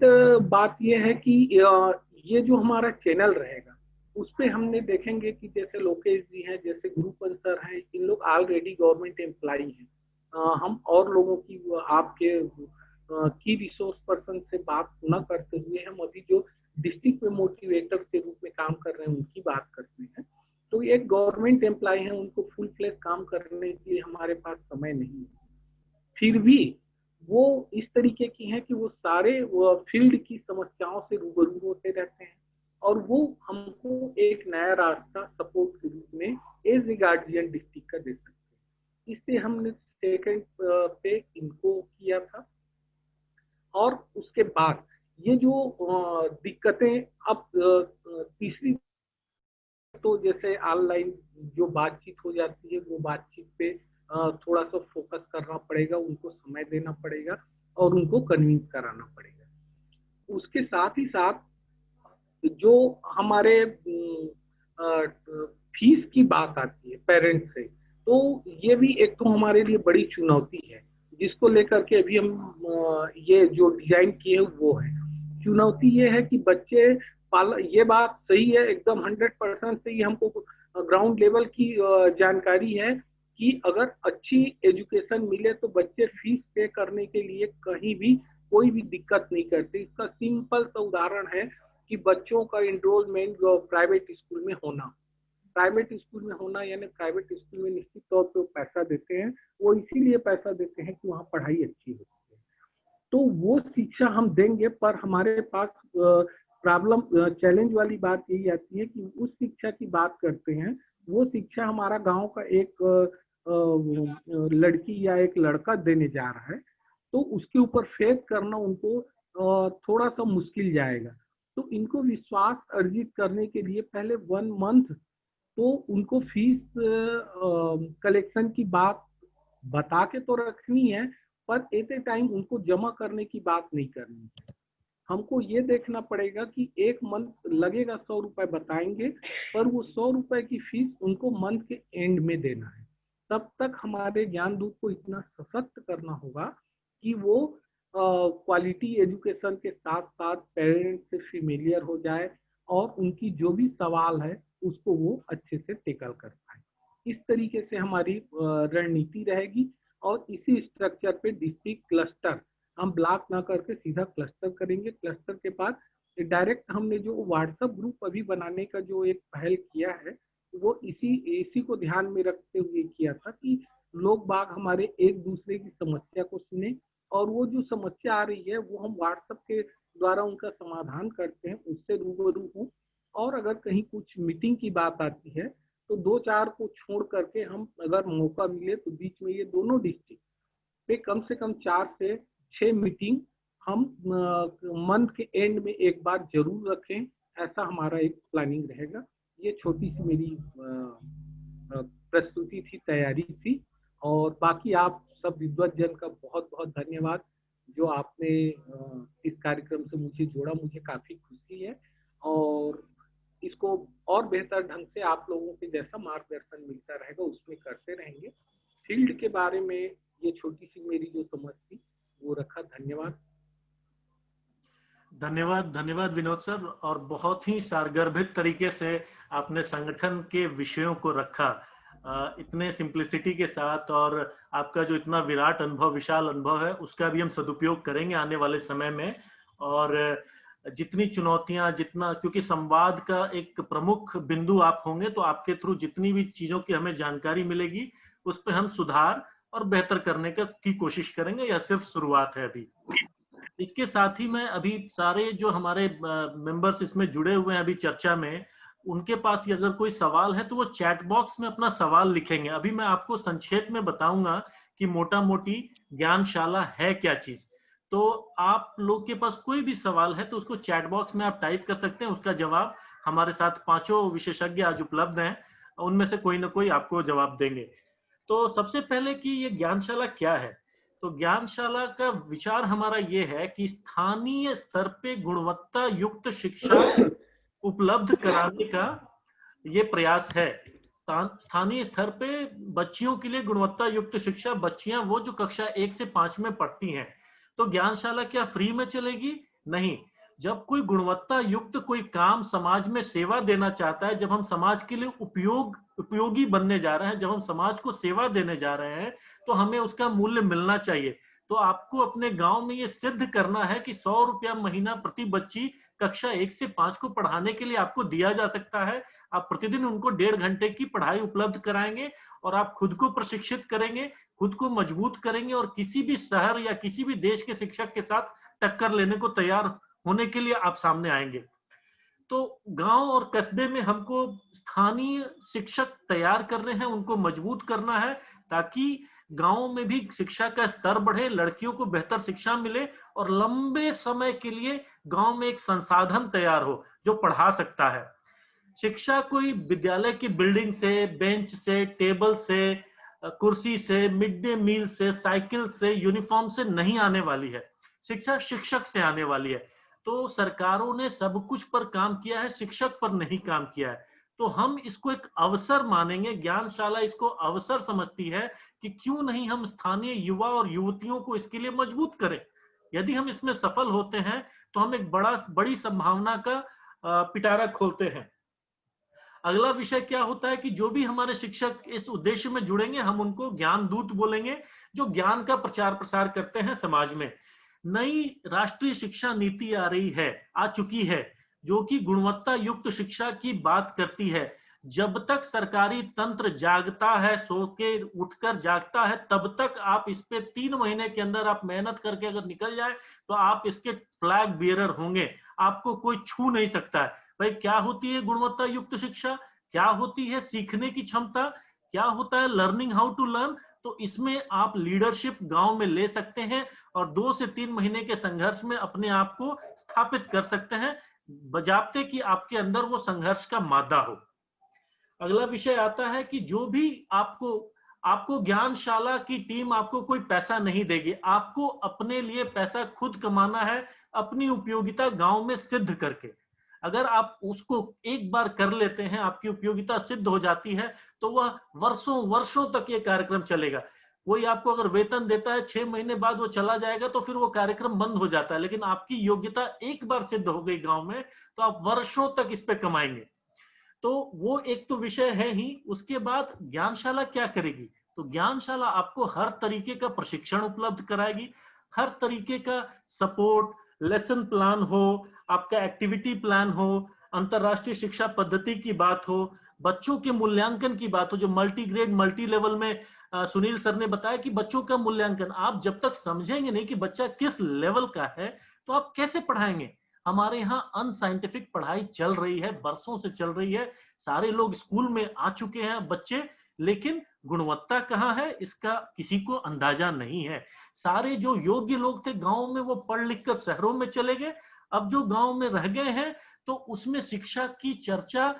[SPEAKER 5] बात यह है कि ये जो हमारा चैनल रहेगा, उस पे हमने देखेंगे कि जैसे लोकेश जी हैं, जैसे गुरुपन सर हैं, इन लोग ऑलरेडी गवर्नमेंट एम्प्लॉई हैं। हम और लोगों की आपके की रिसोर्स पर्सन से बात न करते हुए हम अभी जो डिस्ट्रिक्ट में मोटिवेटर के रूप में काम कर रहे हैं उनकी बात करते हैं। तो एक गवर्नमेंट एम्प्लॉय हैं, उनको फुल फ्लेज काम करने के लिए हमारे पास समय नहीं है। फिर भी वो इस तरीके की हैं कि वो सारे फील्ड की समस्याओं से रूबरू होते रहते हैं, और वो हमको एक नया रास्ता सपोर्ट के रूप में एज ए गार्जियन डिस्ट्रिक्ट का दे सकते हैं। इससे हमने सेकंड पे इनको किया था। और उसके बाद ये जो दिक्कतें अब तीसरी, तो जैसे ऑनलाइन जो बातचीत हो जाती है, वो बातचीत पे थोड़ा सा फोकस करना पड़ेगा, उनको समय देना पड़ेगा और उनको कन्विंस कराना पड़ेगा। उसके साथ ही साथ जो हमारे फीस की बात आती है पेरेंट्स से, तो ये भी एक तो हमारे लिए बड़ी चुनौती है, जिसको लेकर के अभी हम ये जो डिजाइन किए वो है। चुनौती ये है कि बच्चे ये बात सही है, एकदम 100% सही, हमको ग्राउंड लेवल की जानकारी है कि अगर अच्छी एजुकेशन मिले तो बच्चे फीस पे करने के लिए कहीं भी कोई भी दिक्कत नहीं करते। इसका सिंपल सा उदाहरण है कि बच्चों का एनरोलमेंट प्राइवेट स्कूल में होना, प्राइवेट स्कूल में होना यानी प्राइवेट स्कूल में निश्चित तौर पे पैसा देते हैं, वो इसीलिए पैसा देते हैं कि वहाँ पढ़ाई अच्छी होती है। तो वो शिक्षा हम देंगे, पर हमारे पास प्रॉब्लम चैलेंज वाली बात यही आती है कि उस शिक्षा की बात करते हैं, वो शिक्षा हमारा गांव का एक लड़की या एक लड़का देने जा रहा है, तो उसके ऊपर फेस करना उनको थोड़ा सा मुश्किल जाएगा। तो इनको विश्वास अर्जित करने के लिए पहले 1 मंथ तो उनको फीस कलेक्शन की बात बता के तो रखनी है, पर एट ए टाइम उनको जमा करने की बात नहीं करनी है। हमको ये देखना पड़ेगा कि 1 मंथ लगेगा, 100 रुपए बताएंगे, पर वो 100 रुपए की फीस उनको मंथ के एंड में देना है। तब तक हमारे ज्ञान दूत को इतना सशक्त करना होगा कि वो क्वालिटी एजुकेशन के साथ साथ पेरेंट्स से फेमिलियर हो जाए और उनकी जो भी सवाल है उसको वो अच्छे से टेकल कर पाए। इस तरीके से हमारी रणनीति रहेगी और इसी स्ट्रक्चर पे डिस्ट्रिक्ट क्लस्टर, हम ब्लॉक ना करके सीधा क्लस्टर करेंगे। क्लस्टर के बाद डायरेक्ट हमने जो व्हाट्सएप ग्रुप अभी बनाने का जो एक पहल किया है वो इसी को ध्यान में रखते हुए किया था कि लोग बाग हमारे एक दूसरे की समस्या को सुने और वो जो समस्या आ रही है वो हम व्हाट्सएप के द्वारा उनका समाधान करते हैं, उससे रूबरू हूँ। और अगर कहीं कुछ मीटिंग की बात आती है तो 2-4 को छोड़ करके हम अगर मौका मिले तो बीच में ये दोनों डिस्ट्रिक्ट पे कम से कम 4 से 6 मीटिंग हम मंथ के एंड में एक बार जरूर रखें, ऐसा हमारा एक प्लानिंग रहेगा। ये छोटी सी मेरी प्रस्तुति थी, तैयारी थी। और बाकी आप सब विद्वत जन का बहुत बहुत धन्यवाद जो आपने इस कार्यक्रम से मुझे जोड़ा, मुझे काफी खुशी है और इसको और बेहतर ढंग से आप लोगों के जैसा मार्गदर्शन मिलता रहेगा उसमें करते रहेंगे। फील्ड के बारे में ये छोटी सी मेरी जो समझ थी वो रखा। धन्यवाद।
[SPEAKER 1] धन्यवाद, धन्यवाद विनोद सर, और बहुत ही सारगर्भित तरीके से आपने संगठन के विषयों को रखा इतने सिंप्लिसिटी के साथ, और आपका जो इतना विराट अनुभव, विशाल अनुभव है उसका भी हम सदुपयोग करेंगे आने वाले समय में। और जितनी चुनौतियां, जितना, क्योंकि संवाद का एक प्रमुख बिंदु आप होंगे, तो आपके थ्रू जितनी भी चीजों की हमें जानकारी मिलेगी उस पर हम सुधार और बेहतर करने की कोशिश करेंगे। यह सिर्फ शुरुआत है अभी। इसके साथ ही मैं अभी सारे जो हमारे मेंबर्स इसमें जुड़े हुए हैं अभी चर्चा में, उनके पास अगर कोई सवाल है तो वो चैट बॉक्स में अपना सवाल लिखेंगे। अभी मैं आपको संक्षेप में बताऊंगा कि मोटा मोटी ज्ञानशाला है क्या चीज। तो आप लोग के पास कोई भी सवाल है तो उसको चैट बॉक्स में आप टाइप कर सकते हैं, उसका जवाब हमारे साथ 5 विशेषज्ञ आज उपलब्ध हैं, उनमें से कोई ना कोई आपको जवाब देंगे। तो सबसे पहले कि ये ज्ञानशाला क्या है, तो ज्ञानशाला का विचार हमारा ये है कि स्थानीय स्तर पे गुणवत्ता युक्त शिक्षा उपलब्ध कराने का ये प्रयास है। स्थानीय स्तर पे बच्चियों के लिए गुणवत्ता युक्त शिक्षा, बच्चियां वो जो कक्षा 1 से 5 में पढ़ती हैं, तो ज्ञानशाला क्या फ्री में चलेगी? नहीं। जब कोई गुणवत्ता युक्त कोई काम समाज में सेवा देना चाहता है, जब हम समाज के लिए उपयोगी बनने जा रहे हैं, जब हम समाज को सेवा देने जा रहे हैं, तो हमें उसका मूल्य मिलना चाहिए। तो आपको अपने गांव में ये सिद्ध करना है कि 100 रुपया महीना प्रति बच्ची कक्षा 1 से 5 को पढ़ाने के लिए आपको दिया जा सकता है। आप प्रतिदिन उनको 1.5 घंटे की पढ़ाई उपलब्ध कराएंगे और आप खुद को प्रशिक्षित करेंगे, खुद को मजबूत करेंगे और किसी भी शहर या किसी भी देश के शिक्षक के साथ टक्कर लेने को तैयार होने के लिए आप सामने आएंगे। तो गांव और कस्बे में हमको स्थानीय शिक्षक तैयार कर रहे हैं, उनको मजबूत करना है ताकि गांवों में भी शिक्षा का स्तर बढ़े, लड़कियों को बेहतर शिक्षा मिले और लंबे समय के लिए गांव में एक संसाधन तैयार हो जो पढ़ा सकता है। शिक्षा कोई विद्यालय की बिल्डिंग से, बेंच से, टेबल से, कुर्सी से, मिड डे मील से, साइकिल से, यूनिफॉर्म से नहीं आने वाली है। शिक्षा शिक्षक से आने वाली है। तो सरकारों ने सब कुछ पर काम किया है, शिक्षक पर नहीं काम किया है। तो हम इसको एक अवसर मानेंगे, ज्ञानशाला इसको अवसर समझती है कि क्यों नहीं हम स्थानीय युवा और युवतियों को इसके लिए मजबूत करें। यदि हम इसमें सफल होते हैं तो हम एक बड़ी संभावना का पिटारा खोलते हैं। अगला विषय क्या होता है कि जो भी हमारे शिक्षक इस उद्देश्य में जुड़ेंगे, हम उनको ज्ञान दूत बोलेंगे, जो ज्ञान का प्रचार प्रसार करते हैं समाज में। नई राष्ट्रीय शिक्षा नीति आ चुकी है जो कि गुणवत्ता युक्त शिक्षा की बात करती है। जब तक सरकारी तंत्र जागता है, सो के उठकर जागता है, तब तक आप इस पे 3 महीने के अंदर आप मेहनत करके अगर निकल जाए तो आप इसके फ्लैग बियरर होंगे, आपको कोई छू नहीं सकता है। भाई, क्या होती है गुणवत्ता युक्त शिक्षा, क्या होती है सीखने की क्षमता, क्या होता है लर्निंग हाउ टू लर्न। तो इसमें आप लीडरशिप गांव में ले सकते हैं और 2 से 3 महीने के संघर्ष में अपने आप को स्थापित कर सकते हैं, बजाते कि आपके अंदर वो संघर्ष का मादा हो। अगला विषय आता है कि जो भी आपको ज्ञानशाला की टीम आपको कोई पैसा नहीं देगी, आपको अपने लिए पैसा खुद कमाना है, अपनी उपयोगिता गांव में सिद्ध करके। अगर आप उसको एक बार कर लेते हैं, आपकी उपयोगिता सिद्ध हो जाती है, तो वह वर्षों वर्षों तक ये कार्यक्रम चलेगा। कोई आपको अगर वेतन देता है, 6 महीने बाद वो चला जाएगा तो फिर वो कार्यक्रम बंद हो जाता है, लेकिन आपकी योग्यता एक बार सिद्ध हो गई गांव में तो आप वर्षों तक इस पे कमाएंगे। तो वो एक तो विषय है ही। उसके बाद ज्ञानशाला क्या करेगी? तो ज्ञानशाला आपको हर तरीके का प्रशिक्षण उपलब्ध कराएगी, हर तरीके का सपोर्ट, लेसन प्लान हो, आपका एक्टिविटी प्लान हो, अंतरराष्ट्रीय शिक्षा पद्धति की बात हो, बच्चों के मूल्यांकन की बात हो, जो मल्टी ग्रेड मल्टी लेवल में सुनील सर ने बताया कि बच्चों का मूल्यांकन आप जब तक समझेंगे नहीं कि बच्चा किस लेवल का है तो आप कैसे पढ़ाएंगे। हमारे यहाँ अनसाइंटिफिक पढ़ाई चल रही है, बरसों से चल रही है, सारे लोग स्कूल में आ चुके हैं बच्चे, लेकिन गुणवत्ता कहाँ है इसका किसी को अंदाजा नहीं है। सारे जो योग्य लोग थे गांव में वो पढ़ लिख कर शहरों में चले गए, अब जो गांव में रह गए हैं तो उसमें शिक्षा की चर्चा,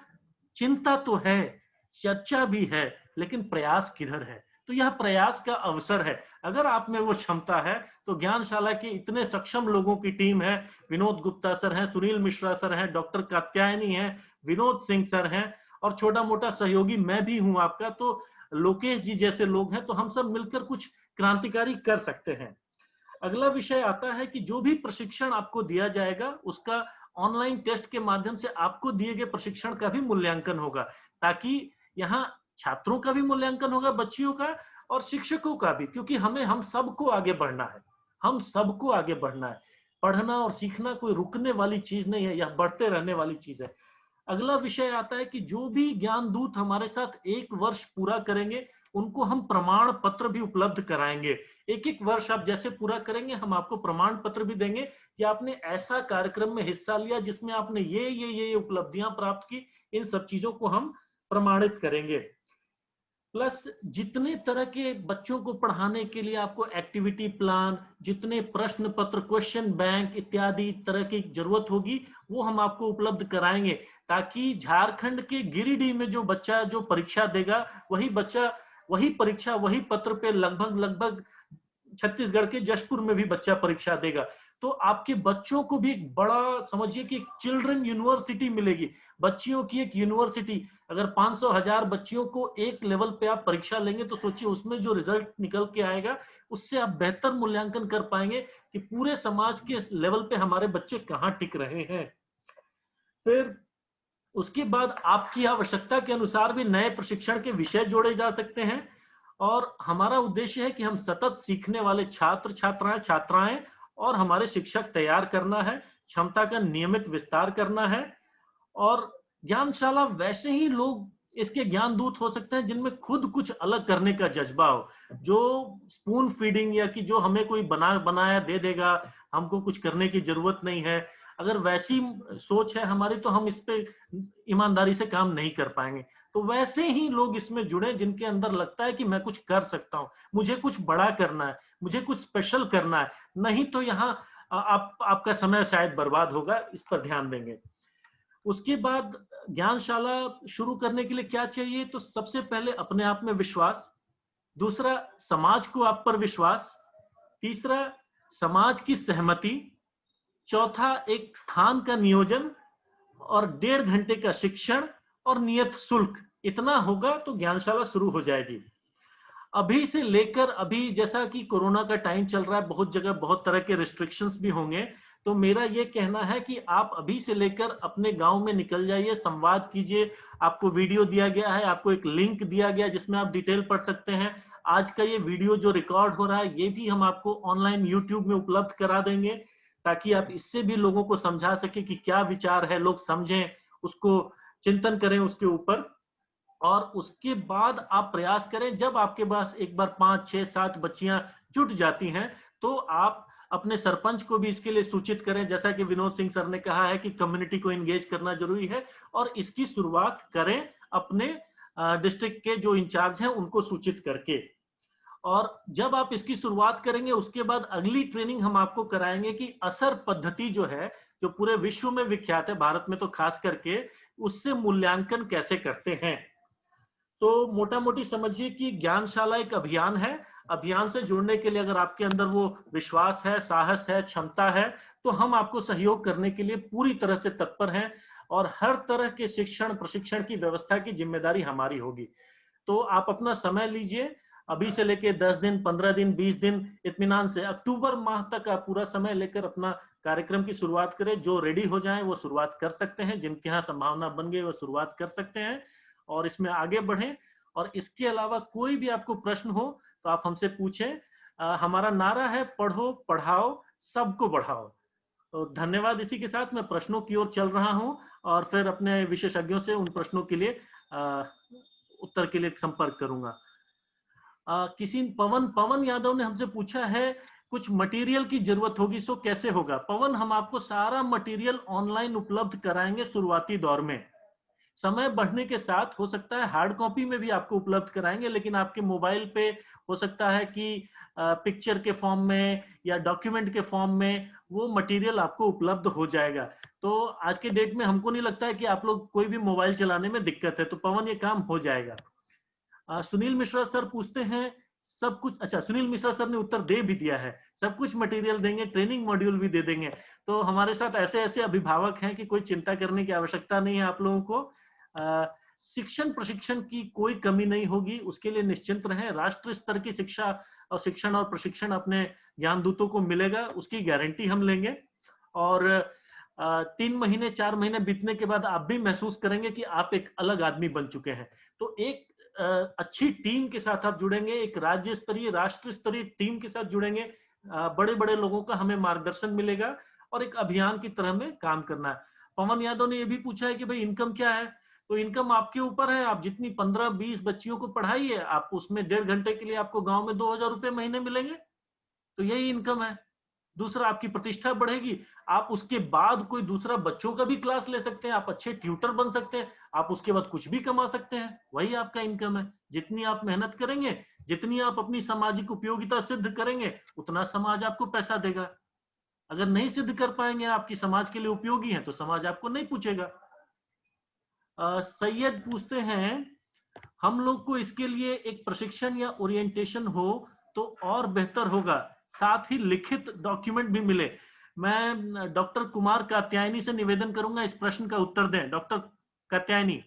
[SPEAKER 1] चिंता तो है, चर्चा भी है, लेकिन प्रयास किधर है? तो यह प्रयास का अवसर है। अगर आप में वो क्षमता है तो ज्ञानशाला के इतने सक्षम लोगों की टीम है, विनोद गुप्ता सर हैं, सुनील मिश्रा सर हैं, डॉक्टर कात्यायनी हैं, विनोद सिंह सर हैं, और छोटा मोटा सहयोगी मैं भी हूं आपका, तो लोकेश जी जैसे लोग हैं, तो हम सब मिलकर कुछ क्रांतिकारी कर सकते हैं। अगला विषय आता है कि जो भी प्रशिक्षण आपको दिया जाएगा उसका ऑनलाइन टेस्ट के माध्यम से आपको दिए गए प्रशिक्षण का भी मूल्यांकन होगा, ताकि यहाँ छात्रों का भी मूल्यांकन होगा, बच्चियों का और शिक्षकों का भी, क्योंकि हम सबको आगे बढ़ना है, हम सबको आगे बढ़ना है। पढ़ना और सीखना कोई रुकने वाली चीज नहीं है, यह बढ़ते रहने वाली चीज है। अगला विषय आता है कि जो भी ज्ञान दूत हमारे साथ 1 वर्ष पूरा करेंगे उनको हम प्रमाण पत्र भी उपलब्ध कराएंगे। एक एक वर्ष आप जैसे पूरा करेंगे हम आपको प्रमाण पत्र भी देंगे कि आपने ऐसा कार्यक्रम में हिस्सा लिया जिसमें आपने ये उपलब्धियां प्राप्त की। इन सब चीजों को हम प्रमाणित करेंगे। प्लस जितने तरह के बच्चों को पढ़ाने के लिए आपको एक्टिविटी प्लान, जितने प्रश्न पत्र, क्वेश्चन बैंक इत्यादि तरह की जरूरत होगी वो हम आपको उपलब्ध कराएंगे, ताकि झारखंड के गिरिडीह में जो बच्चा जो परीक्षा देगा वही बच्चा वही परीक्षा वही पत्र पे लगभग छत्तीसगढ़ के जशपुर में भी बच्चा परीक्षा देगा। तो आपके बच्चों को भी एक बड़ा समझिए कि चिल्ड्रन यूनिवर्सिटी मिलेगी, बच्चियों की एक यूनिवर्सिटी। अगर 500,000 बच्चियों को एक लेवल पे आप परीक्षा लेंगे तो सोचिए उसमें जो रिजल्ट निकल के आएगा उससे आप बेहतर मूल्यांकन कर पाएंगे कि पूरे समाज के लेवल पे हमारे बच्चे कहाँ टिक रहे हैं। फिर उसके बाद आपकी आवश्यकता के अनुसार भी नए प्रशिक्षण के विषय जोड़े जा सकते हैं, और हमारा उद्देश्य है कि हम सतत सीखने वाले छात्र छात्राएं और हमारे शिक्षक तैयार करना है, क्षमता का नियमित विस्तार करना है। और ज्ञानशाला वैसे ही लोग इसके ज्ञान दूत हो सकते हैं जिनमें खुद कुछ अलग करने का जज्बा हो, जो स्पून फीडिंग या कि जो हमें कोई बनाया दे देगा, हमको कुछ करने की जरूरत नहीं है, अगर वैसी सोच है हमारी तो हम इस पे ईमानदारी से काम नहीं कर पाएंगे। तो वैसे ही लोग इसमें जुड़े जिनके अंदर लगता है कि मैं कुछ कर सकता हूँ, मुझे कुछ बड़ा करना है, मुझे कुछ स्पेशल करना है, नहीं तो यहाँ आपका समय शायद बर्बाद होगा। इस पर ध्यान देंगे। उसके बाद ज्ञानशाला शुरू करने के लिए क्या चाहिए? तो सबसे पहले अपने आप में विश्वास, दूसरा समाज को आप पर विश्वास, तीसरा समाज की सहमति, चौथा एक स्थान का नियोजन, और 1.5 घंटे का शिक्षण और नियत शुल्क। इतना होगा तो ज्ञानशाला शुरू हो जाएगी। अभी से लेकर अभी जैसा कि कोरोना का टाइम चल रहा है, बहुत जगह बहुत तरह के रिस्ट्रिक्शंस भी होंगे, तो मेरा ये कहना है कि आप अभी से लेकर अपने गांव में निकल जाइए, संवाद कीजिए। आपको वीडियो दिया गया है, आपको एक लिंक दिया गया जिसमें आप डिटेल पढ़ सकते हैं। आज का ये वीडियो जो रिकॉर्ड हो रहा है ये भी हम आपको ऑनलाइन यूट्यूब में उपलब्ध करा देंगे, ताकि आप इससे भी लोगों को समझा सके कि क्या विचार है, लोग समझें, उसको चिंतन करें उसके ऊपर। और उसके बाद आप प्रयास करें, जब आपके पास एक बार 5, 6, 7 बच्चियां जुट जाती हैं तो आप अपने सरपंच को भी इसके लिए सूचित करें। जैसा कि विनोद सिंह सर ने कहा है कि कम्युनिटी को एंगेज करना जरूरी है, और इसकी शुरुआत करें अपने डिस्ट्रिक्ट के जो इंचार्ज हैं उनको सूचित करके। और जब आप इसकी शुरुआत करेंगे उसके बाद अगली ट्रेनिंग हम आपको कराएंगे कि असर पद्धति जो है, जो पूरे विश्व में विख्यात है, भारत में तो खास करके, उससे मूल्यांकन कैसे करते हैं। तो मोटा मोटी समझिए कि ज्ञानशाला एक अभियान है। अभियान से जुड़ने के लिए अगर आपके अंदर वो विश्वास है, साहस है, क्षमता है, तो हम आपको सहयोग करने के लिए पूरी तरह से तत्पर हैं। और हर तरह के शिक्षण प्रशिक्षण की व्यवस्था की जिम्मेदारी हमारी होगी। तो आप अपना समय लीजिए, अभी से लेके 10 दिन, 15 दिन, 20 दिन इत्मीनान से अक्टूबर माह तक आप पूरा समय लेकर अपना कार्यक्रम की शुरुआत करें। जो रेडी हो जाएं वो शुरुआत कर सकते हैं, जिनके यहाँ संभावना बन गई वो शुरुआत कर सकते हैं और इसमें आगे बढ़ें। और इसके अलावा कोई भी आपको प्रश्न हो तो आप हमसे पूछें। हमारा नारा है पढ़ो पढ़ाओ सबको बढ़ाओ। तो धन्यवाद। इसी के साथ मैं प्रश्नों की ओर चल रहा हूं और फिर अपने विशेषज्ञों से उन प्रश्नों के लिए उत्तर के लिए संपर्क करूंगा। किसी पवन यादव ने हमसे पूछा है कुछ मटेरियल की जरूरत होगी, सो कैसे होगा? पवन, हम आपको सारा मटेरियल ऑनलाइन उपलब्ध कराएंगे शुरुआती दौर में। समय बढ़ने के साथ हो सकता है हार्ड कॉपी में भी आपको उपलब्ध कराएंगे, लेकिन आपके मोबाइल पे हो सकता है कि पिक्चर के फॉर्म में या डॉक्यूमेंट के फॉर्म में वो मटेरियल आपको उपलब्ध हो जाएगा। तो आज के डेट में हमको नहीं लगता है कि आप लोग कोई भी मोबाइल चलाने में दिक्कत है, तो पवन ये काम हो जाएगा। सुनील मिश्रा सर पूछते हैं सब कुछ, अच्छा सुनील मिश्रा सर ने उत्तर दे भी दिया है, सब कुछ मटेरियल देंगे, ट्रेनिंग मॉड्यूल भी दे देंगे। तो हमारे साथ ऐसे ऐसे अभिभावक हैं कि कोई चिंता करने की आवश्यकता नहीं है आप लोगों को। शिक्षण प्रशिक्षण की कोई कमी नहीं होगी, उसके लिए निश्चिंत रहें। राष्ट्र स्तर की शिक्षा और शिक्षण और प्रशिक्षण अपने ज्ञान दूतों को मिलेगा, उसकी गारंटी हम लेंगे। और 3 महीने 4 महीने बीतने के बाद आप भी महसूस करेंगे कि आप एक अलग आदमी बन चुके हैं। तो एक अच्छी टीम के साथ आप जुड़ेंगे, एक राज्य स्तरीय राष्ट्र स्तरीय टीम के साथ जुड़ेंगे, बड़े बड़े लोगों का हमें मार्गदर्शन मिलेगा और एक अभियान की तरह में काम करना है। पवन यादव ने यह भी पूछा है कि भाई इनकम क्या है? तो इनकम आपके ऊपर है, आप जितनी 15-20 बच्चियों को पढ़ाइए, आप उसमें 1.5 घंटे के लिए आपको गांव में 2000 रुपए महीने मिलेंगे, तो यही इनकम है। दूसरा, आपकी प्रतिष्ठा बढ़ेगी, आप उसके बाद कोई दूसरा बच्चों का भी क्लास ले सकते हैं, आप अच्छे ट्यूटर बन सकते हैं, आप उसके बाद कुछ भी कमा सकते हैं, वही आपका इनकम है। जितनी आप मेहनत करेंगे, जितनी आप अपनी सामाजिक उपयोगिता सिद्ध करेंगे, उतना समाज आपको पैसा देगा। अगर नहीं सिद्ध कर पाएंगे, आपकी समाज के लिए उपयोगी हैं, तो समाज आपको नहीं पूछेगा। सैयद पूछते हैं हम लोग को इसके लिए एक प्रशिक्षण या ओरिएंटेशन हो तो और बेहतर होगा, साथ ही लिखित डॉक्यूमेंट भी मिले। मैं डॉक्टर कुमार कात्यायनी से निवेदन करूंगा इस प्रश्न का उत्तर दें। डॉक्टर कात्यायनी।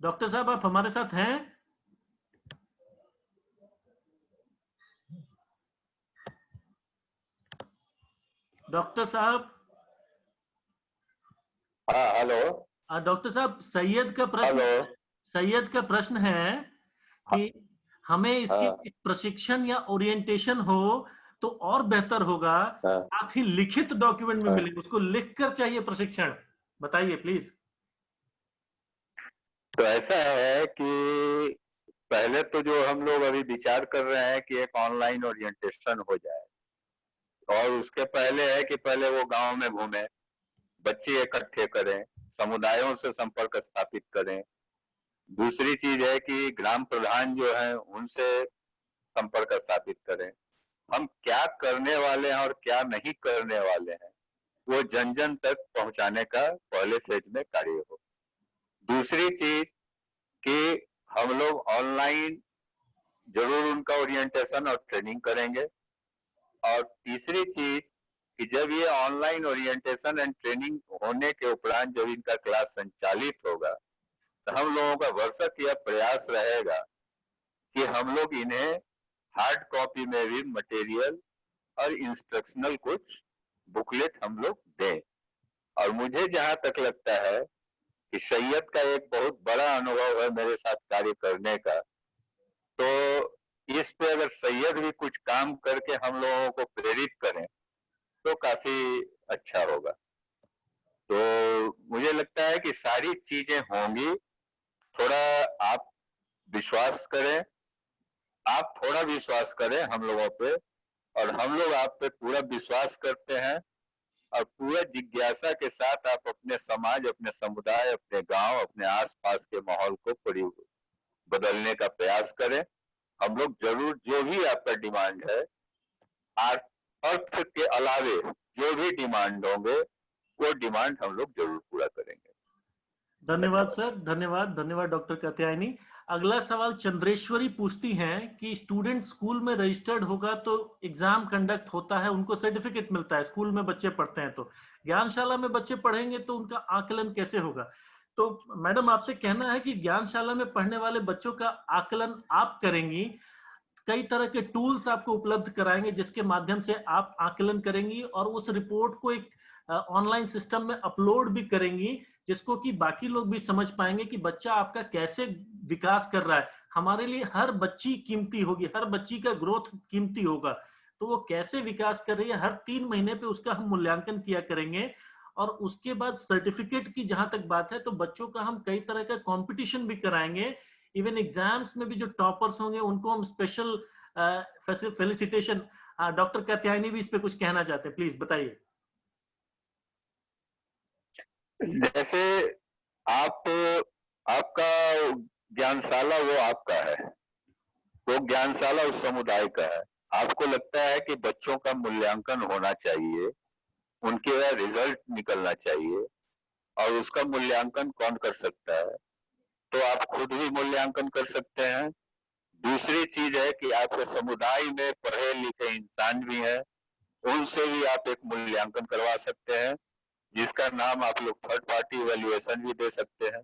[SPEAKER 1] डॉक्टर साहब आप हमारे साथ हैं? डॉक्टर साहब।
[SPEAKER 3] हाँ हेलो।
[SPEAKER 1] डॉक्टर साहब, सैयद का प्रश्न है कि हमें इसकी प्रशिक्षण या ओरिएंटेशन हो तो और बेहतर होगा, साथ ही लिखित डॉक्यूमेंट में मिले, उसको लिखकर चाहिए प्रशिक्षण। बताइए प्लीज।
[SPEAKER 3] तो ऐसा है कि पहले तो जो हम लोग अभी विचार कर रहे हैं कि एक ऑनलाइन ओरिएंटेशन हो जाए, और उसके पहले है कि पहले वो गांव में घूमे, बच्चे इकट्ठे करें, समुदायों से संपर्क स्थापित करें। दूसरी चीज है कि ग्राम प्रधान जो है उनसे संपर्क स्थापित करें। हम क्या करने वाले हैं और क्या नहीं करने वाले हैं वो जन जन तक पहुंचाने का पहले फेज में कार्य हो। दूसरी चीज कि हम लोग ऑनलाइन जरूर उनका ओरिएंटेशन और ट्रेनिंग करेंगे। और तीसरी चीज कि जब ये ऑनलाइन ओरिएंटेशन एंड ट्रेनिंग होने के उपरांत जब इनका क्लास संचालित होगा तो हम लोगों का भरसक यह प्रयास रहेगा कि हम लोग इन्हें हार्ड कॉपी में भी मटेरियल और इंस्ट्रक्शनल कुछ बुकलेट हम लोग दें। और मुझे जहां तक लगता है कि सैयद का एक बहुत बड़ा अनुभव है मेरे साथ कार्य करने का, तो इस पे अगर सैयद भी कुछ काम करके हम लोगों को प्रेरित करें तो काफी अच्छा होगा। तो मुझे लगता है कि सारी चीजें होंगी, थोड़ा आप विश्वास करें, आप थोड़ा विश्वास करें हम लोगों पे, और हम लोग आप पे पूरा विश्वास करते हैं। और पूरा जिज्ञासा के साथ आप अपने समाज, अपने समुदाय, अपने गांव, अपने आसपास के माहौल को बदलने का प्रयास करें। हम लोग जरूर जो भी आपका डिमांड है, अर्थ के अलावे जो भी डिमांड होंगे वो डिमांड हम लोग जरूर पूरा करेंगे।
[SPEAKER 1] धन्यवाद सर, धन्यवाद। धन्यवाद डॉक्टर कात्यायनी। अगला सवाल चंद्रेश्वरी पूछती हैं कि स्टूडेंट स्कूल में रजिस्टर्ड होगा तो एग्जाम कंडक्ट होता है, उनको सर्टिफिकेट मिलता है, स्कूल में बच्चे पढ़ते हैं, तो ज्ञानशाला में बच्चे पढ़ेंगे तो उनका आकलन कैसे होगा? तो मैडम आपसे कहना है कि ज्ञानशाला में पढ़ने वाले बच्चों का आकलन आप करेंगी, कई तरह के टूल्स आपको उपलब्ध कराएंगे जिसके माध्यम से आप आकलन करेंगी और उस रिपोर्ट को एक ऑनलाइन सिस्टम में अपलोड भी करेंगी, जिसको कि बाकी लोग भी समझ पाएंगे कि बच्चा आपका कैसे विकास कर रहा है। हमारे लिए हर बच्ची कीमती होगी, हर बच्ची का ग्रोथ कीमती होगा, तो वो कैसे विकास कर रही है, हर 3 महीने पे उसका हम मूल्यांकन किया करेंगे। और उसके बाद सर्टिफिकेट की जहां तक बात है तो बच्चों का हम कई तरह का कंपटीशन भी कराएंगे, इवन एग्जाम्स में भी जो टॉपर्स होंगे उनको हम स्पेशल फेलिसिटेशन। डॉक्टर कात्यायनी भी इस पे कुछ कहना चाहते हैं, प्लीज बताइए।
[SPEAKER 3] जैसे आप आपका ज्ञानशाला वो आपका है, वो ज्ञानशाला उस समुदाय का है। आपको लगता है कि बच्चों का मूल्यांकन होना चाहिए, उनके रिजल्ट निकलना चाहिए, और उसका मूल्यांकन कौन कर सकता है? तो आप खुद भी मूल्यांकन कर सकते हैं। दूसरी चीज है कि आपके समुदाय में पढ़े लिखे इंसान भी हैं, उनसे भी आप एक मूल्यांकन करवा सकते हैं, जिसका नाम आप लोग थर्ड पार्टी इवैल्यूएशन भी दे सकते हैं।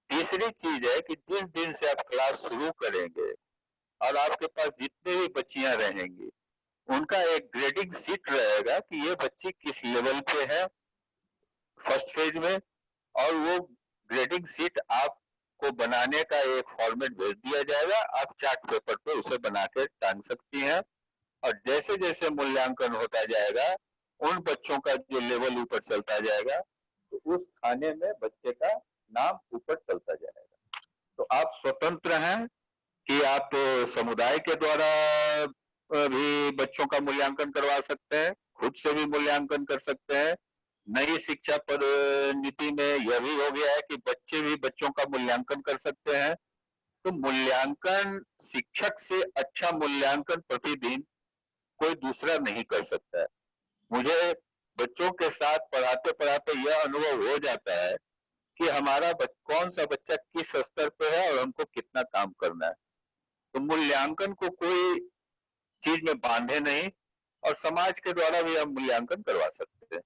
[SPEAKER 3] तीसरी चीज है कि जिस दिन से आप क्लास शुरू करेंगे और आपके पास जितने भी बच्चियां रहेंगी, उनका एक ग्रेडिंग सीट रहेगा कि ये बच्ची किस लेवल पे है फर्स्ट फेज में, और वो ग्रेडिंग सीट आपको बनाने का एक फॉर्मेट भेज दिया जाएगा। आप चार्ट पेपर पे उसे बना के टांग सकती हैं, और जैसे जैसे मूल्यांकन होता जाएगा उन बच्चों का जो लेवल ऊपर चलता जाएगा, तो उस खाने में बच्चे का नाम ऊपर चलता जाएगा। तो आप स्वतंत्र हैं कि आप समुदाय के द्वारा भी बच्चों का मूल्यांकन करवा सकते हैं, खुद से भी मूल्यांकन कर सकते हैं। नई शिक्षा पर नीति में यह भी हो गया है कि बच्चे भी बच्चों का मूल्यांकन कर सकते हैं। तो मूल्यांकन, शिक्षक से अच्छा मूल्यांकन प्रतिदिन कोई दूसरा नहीं कर सकता है। मुझे बच्चों के साथ पढ़ाते पढ़ाते यह अनुभव हो जाता है कि हमारा कौन सा बच्चा किस स्तर पे है और हमको कितना काम करना है। तो मूल्यांकन को कोई चीज में बांधे नहीं, और समाज के द्वारा भी हम मूल्यांकन करवा सकते हैं।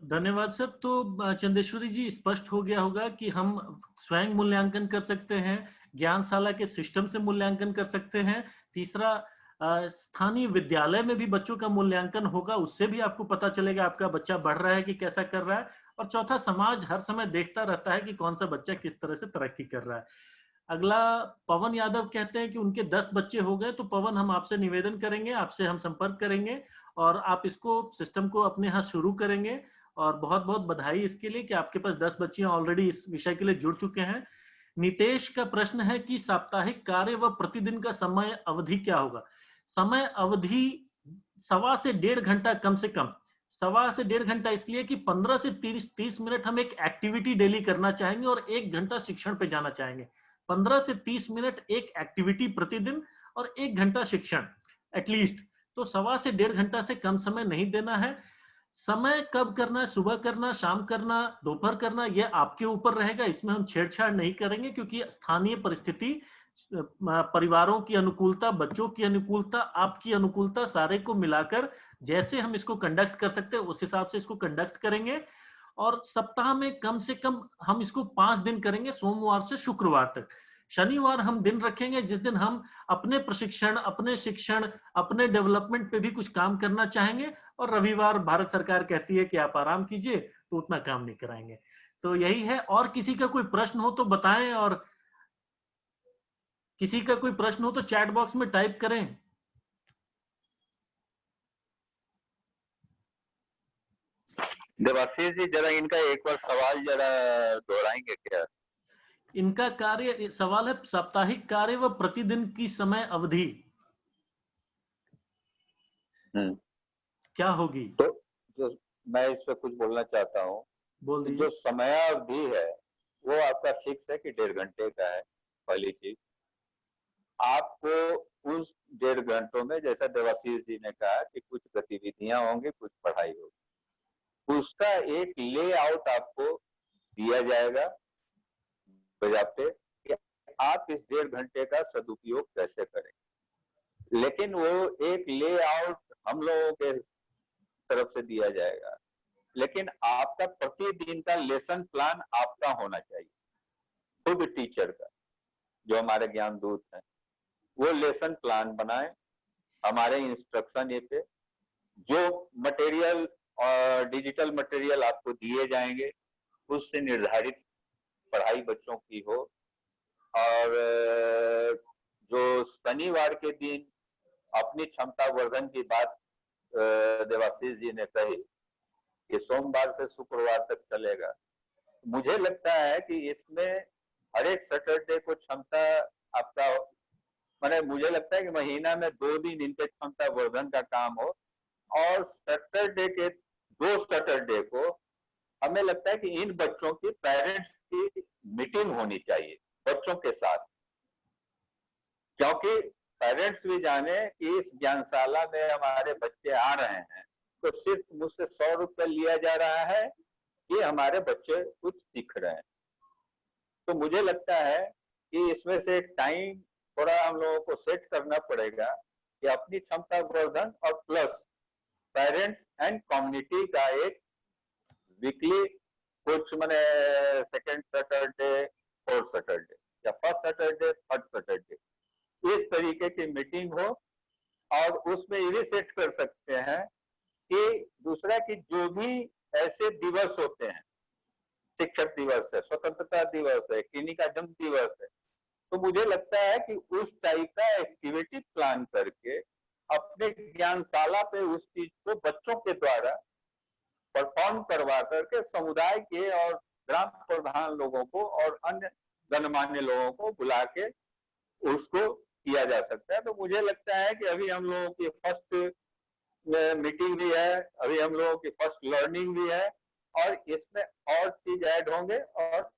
[SPEAKER 1] धन्यवाद सर। तो चंदेश्वरी जी, स्पष्ट हो गया होगा कि हम स्वयं मूल्यांकन कर सकते हैं, ज्ञानशाला के सिस्टम से मूल्यांकन कर सकते हैं। तीसरा, स्थानीय विद्यालय में भी बच्चों का मूल्यांकन होगा, उससे भी आपको पता चलेगा आपका बच्चा बढ़ रहा है कि कैसा कर रहा है। और चौथा, समाज हर समय देखता रहता है कि कौन सा बच्चा किस तरह से तरक्की कर रहा है। अगला, पवन यादव कहते हैं कि उनके 10 बच्चे हो गए। तो पवन, हम आपसे निवेदन करेंगे, आपसे हम संपर्क करेंगे और आप इसको सिस्टम को अपने यहाँ शुरू करेंगे। और बहुत बहुत बधाई इसके लिए कि आपके पास 10 बच्चियां ऑलरेडी इस विषय के लिए जुड़ चुके हैं। नितेश का प्रश्न है कि साप्ताहिक कार्य व प्रतिदिन का समय अवधि क्या होगा? समय अवधि 1.25 से 1.5 घंटा कम से कम। 1.25 से 1.5 घंटा इसलिए कि 15 से 30 मिनट हम एक एक्टिविटी डेली करना चाहेंगे और 1 घंटा शिक्षण पे जाना चाहेंगे। 15 से 30 मिनट एक एक्टिविटी प्रतिदिन और 1 घंटा शिक्षण एटलीस्ट। तो 1.25 से 1.5 घंटा से कम समय नहीं देना है। समय कब करना है, सुबह करना, शाम करना, दोपहर करना, यह आपके ऊपर रहेगा, इसमें हम छेड़छाड़ नहीं करेंगे, क्योंकि स्थानीय परिस्थिति, परिवारों की अनुकूलता, बच्चों की अनुकूलता, आपकी अनुकूलता, सारे को मिलाकर जैसे हम इसको कंडक्ट कर सकते हैं उस हिसाब से इसको कंडक्ट करेंगे। और सप्ताह में कम से कम हम इसको 5 दिन करेंगे, सोमवार से शुक्रवार तक। शनिवार हम दिन रखेंगे जिस दिन हम अपने प्रशिक्षण, अपने शिक्षण, अपने डेवलपमेंट पे भी कुछ काम करना चाहेंगे, और रविवार भारत सरकार कहती है कि आप आराम कीजिए, तो उतना काम नहीं कराएंगे। तो यही है। और किसी का कोई प्रश्न हो तो बताएं, और किसी का कोई प्रश्न हो तो चैट बॉक्स में टाइप करें।
[SPEAKER 3] देवाशीष जी, जरा इनका एक बार सवाल जरा दोहराएंगे क्या?
[SPEAKER 1] इनका कार्य, सवाल है साप्ताहिक कार्य व प्रतिदिन की समय अवधि क्या होगी?
[SPEAKER 3] तो जो मैं इस पे कुछ बोलना चाहता हूँ,
[SPEAKER 1] बोल
[SPEAKER 3] तो
[SPEAKER 1] दीजिए।
[SPEAKER 3] जो समयावधि है वो आपका फिक्स है कि 1.5 घंटे का है। पहली चीज, आपको उस 1.5 घंटों में, जैसा देवाशीष जी ने कहा कि कुछ गतिविधियां होंगी, कुछ पढ़ाई होगी, उसका एक लेआउट आपको दिया जाएगा बजाते कि आप इस 1.5 घंटे का सदुपयोग कैसे करें। लेकिन वो एक लेआउट हम लोगों के तरफ से दिया जाएगा, लेकिन आपका प्रतिदिन का लेसन प्लान आपका होना चाहिए, खुद टीचर का, जो हमारे ज्ञान दूत हैं वो लेसन प्लान बनाए हमारे इंस्ट्रक्शन ये पे। जो मटेरियल और डिजिटल मटेरियल आपको दिए जाएंगे उससे निर्धारित पढ़ाई बच्चों की हो। और जो शनिवार के दिन अपनी क्षमता वर्धन की बात देवाशीष जी ने कही कि सोमवार से शुक्रवार तक चलेगा, मुझे लगता है कि इसमें हर एक सैटरडे को क्षमता आपका, मैंने मुझे लगता है कि महीना में 2 दिन इनके क्षमता वर्धन का काम हो, और सैटरडे के 2 सैटरडे को हमें लगता है कि इन बच्चों की पेरेंट्स की मीटिंग होनी चाहिए बच्चों के साथ, क्योंकि पेरेंट्स भी जाने कि इस ज्ञानशाला में हमारे बच्चे आ रहे हैं तो सिर्फ मुझसे 100 रुपये लिया जा रहा है कि हमारे बच्चे कुछ सीख रहे हैं। तो मुझे लगता है कि इसमें से एक टाइम थोड़ा हम लोगों को सेट करना पड़ेगा कि अपनी क्षमता वर्धन और प्लस पेरेंट्स एंड कम्युनिटी का एक वीकली कुछ मैंने सेकेंड सैटरडे, फोर्थ सैटरडे या फर्स्ट सैटरडे, थर्ड सैटरडे इस तरीके की मीटिंग हो। और उसमें ये भी सेट कर सकते हैं कि दूसरा कि जो भी ऐसे दिवस होते हैं, शिक्षक दिवस है, स्वतंत्रता दिवस है, किन्हीं का जन्म दिवस है, तो मुझे लगता है कि उस टाइप का एक्टिविटी प्लान करके अपने ज्ञानशाला पे उस चीज को बच्चों के द्वारा परफॉर्म करवा करके समुदाय के और ग्राम प्रधान लोगों को और अन्य गणमान्य लोगों को बुला के उसको किया जा सकता है। तो मुझे लगता है कि अभी हम लोगों की फर्स्ट मीटिंग भी है, अभी हम लोगों की फर्स्ट लर्निंग भी है, और इसमें और चीज ऐड होंगे और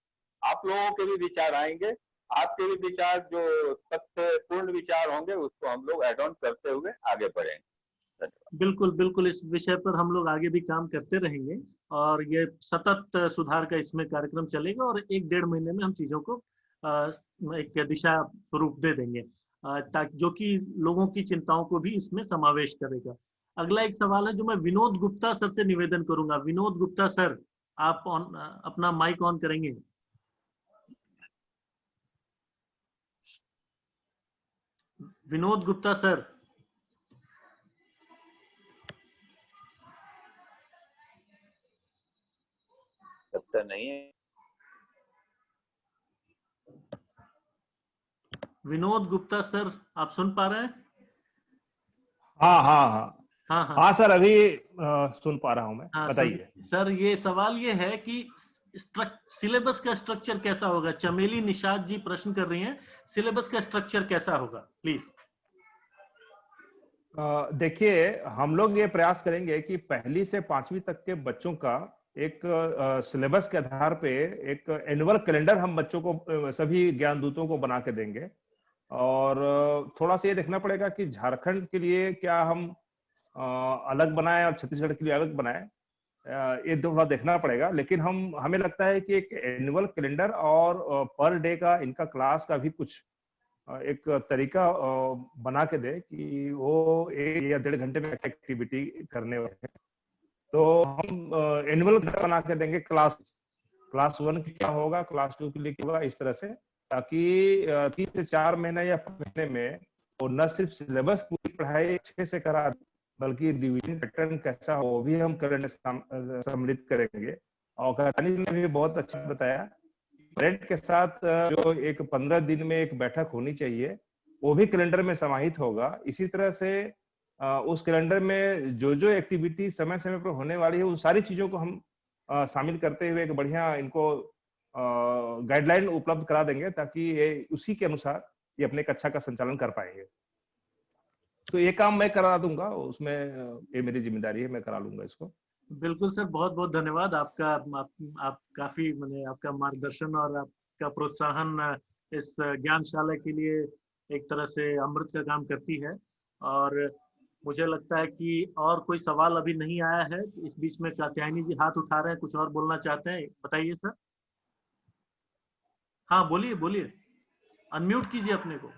[SPEAKER 3] आप लोगों के भी विचार आएंगे, आपके भी विचार जो तथ्यपूर्ण विचार होंगे उसको हम लोग एड ऑन करते हुए आगे बढ़ेंगे।
[SPEAKER 1] बिल्कुल बिल्कुल, इस विषय पर हम लोग आगे भी काम करते रहेंगे और ये सतत सुधार का इसमें कार्यक्रम चलेगा और 1-1.5 महीने में हम चीजों को एक दिशा स्वरूप दे देंगे, ताकि जो कि लोगों की चिंताओं को भी इसमें समावेश करेगा। अगला एक सवाल है जो मैं विनोद गुप्ता सर से निवेदन करूंगा। विनोद गुप्ता सर, आप अपना माइक ऑन करेंगे? विनोद गुप्ता सर।
[SPEAKER 3] लगता नहीं है।
[SPEAKER 1] विनोद गुप्ता सर, आप सुन पा रहे हैं?
[SPEAKER 2] हाँ हाँ हाँ
[SPEAKER 1] हाँ हाँ
[SPEAKER 2] हाँ सर, अभी सुन पा रहा हूँ मैं,
[SPEAKER 1] हाँ
[SPEAKER 2] बताइए।
[SPEAKER 1] सर, ये सवाल ये है कि सिलेबस का स्ट्रक्चर कैसा होगा? चमेली निषाद जी प्रश्न कर रही हैं, सिलेबस का स्ट्रक्चर कैसा होगा, प्लीज।
[SPEAKER 2] देखिए, हम लोग ये प्रयास करेंगे कि 1ली से 5वीं तक के बच्चों का एक सिलेबस के आधार पे एक एनुअल कैलेंडर हम बच्चों को, सभी ज्ञान दूतों को बना के देंगे। और थोड़ा सा ये देखना पड़ेगा कि झारखंड के लिए क्या हम अलग बनाएं और छत्तीसगढ़ के लिए अलग बनाएं, ये थोड़ा देखना पड़ेगा। लेकिन हमें लगता है कि एक एनुअल कैलेंडर और पर डे का इनका क्लास का भी कुछ एक तरीका बना के दे कि वो 1 या 1.5 घंटे में एक्टिविटी करने वाले हैं। तो हम एनुअल बना के देंगे, क्लास 1 की क्या होगा, क्लास 2 के लिए क्या होगा, इस तरह से, ताकि 3 से 4 महीने या 5 महीने में वो न सिर्फ सिलेबस पूरी पढ़ाई अच्छे से करा, बल्कि रिवीजन पैटर्न कैसा हो वो भी हम कैलेंडर सम्मिलित करेंगे। और कहानी ने भी बहुत अच्छा बताया, पेरेंट के साथ जो एक 15 दिन में एक बैठक होनी चाहिए वो भी कैलेंडर में समाहित होगा। इसी तरह से उस कैलेंडर में जो जो एक्टिविटी समय समय पर होने वाली है उन सारी चीजों को हम शामिल करते हुए एक बढ़िया इनको गाइडलाइन उपलब्ध करा देंगे, ताकि ये उसी के अनुसार ये अपने कक्षा का संचालन कर पाएंगे। तो ये काम मैं करा दूंगा, उसमें ये मेरी जिम्मेदारी है, मैं करा लूंगा इसको।
[SPEAKER 1] बिल्कुल सर, बहुत बहुत धन्यवाद आपका। आप काफी मैंने आपका मार्गदर्शन और आपका प्रोत्साहन इस ज्ञानशाला के लिए एक तरह से अमृत का काम करती है। और मुझे लगता है कि और कोई सवाल अभी नहीं आया है। इस बीच में कात्यायनी जी हाथ उठा रहे हैं, कुछ और बोलना चाहते हैं, बताइए सर। हाँ बोलिए बोलिए। अनम्यूट कीजिए अपने को।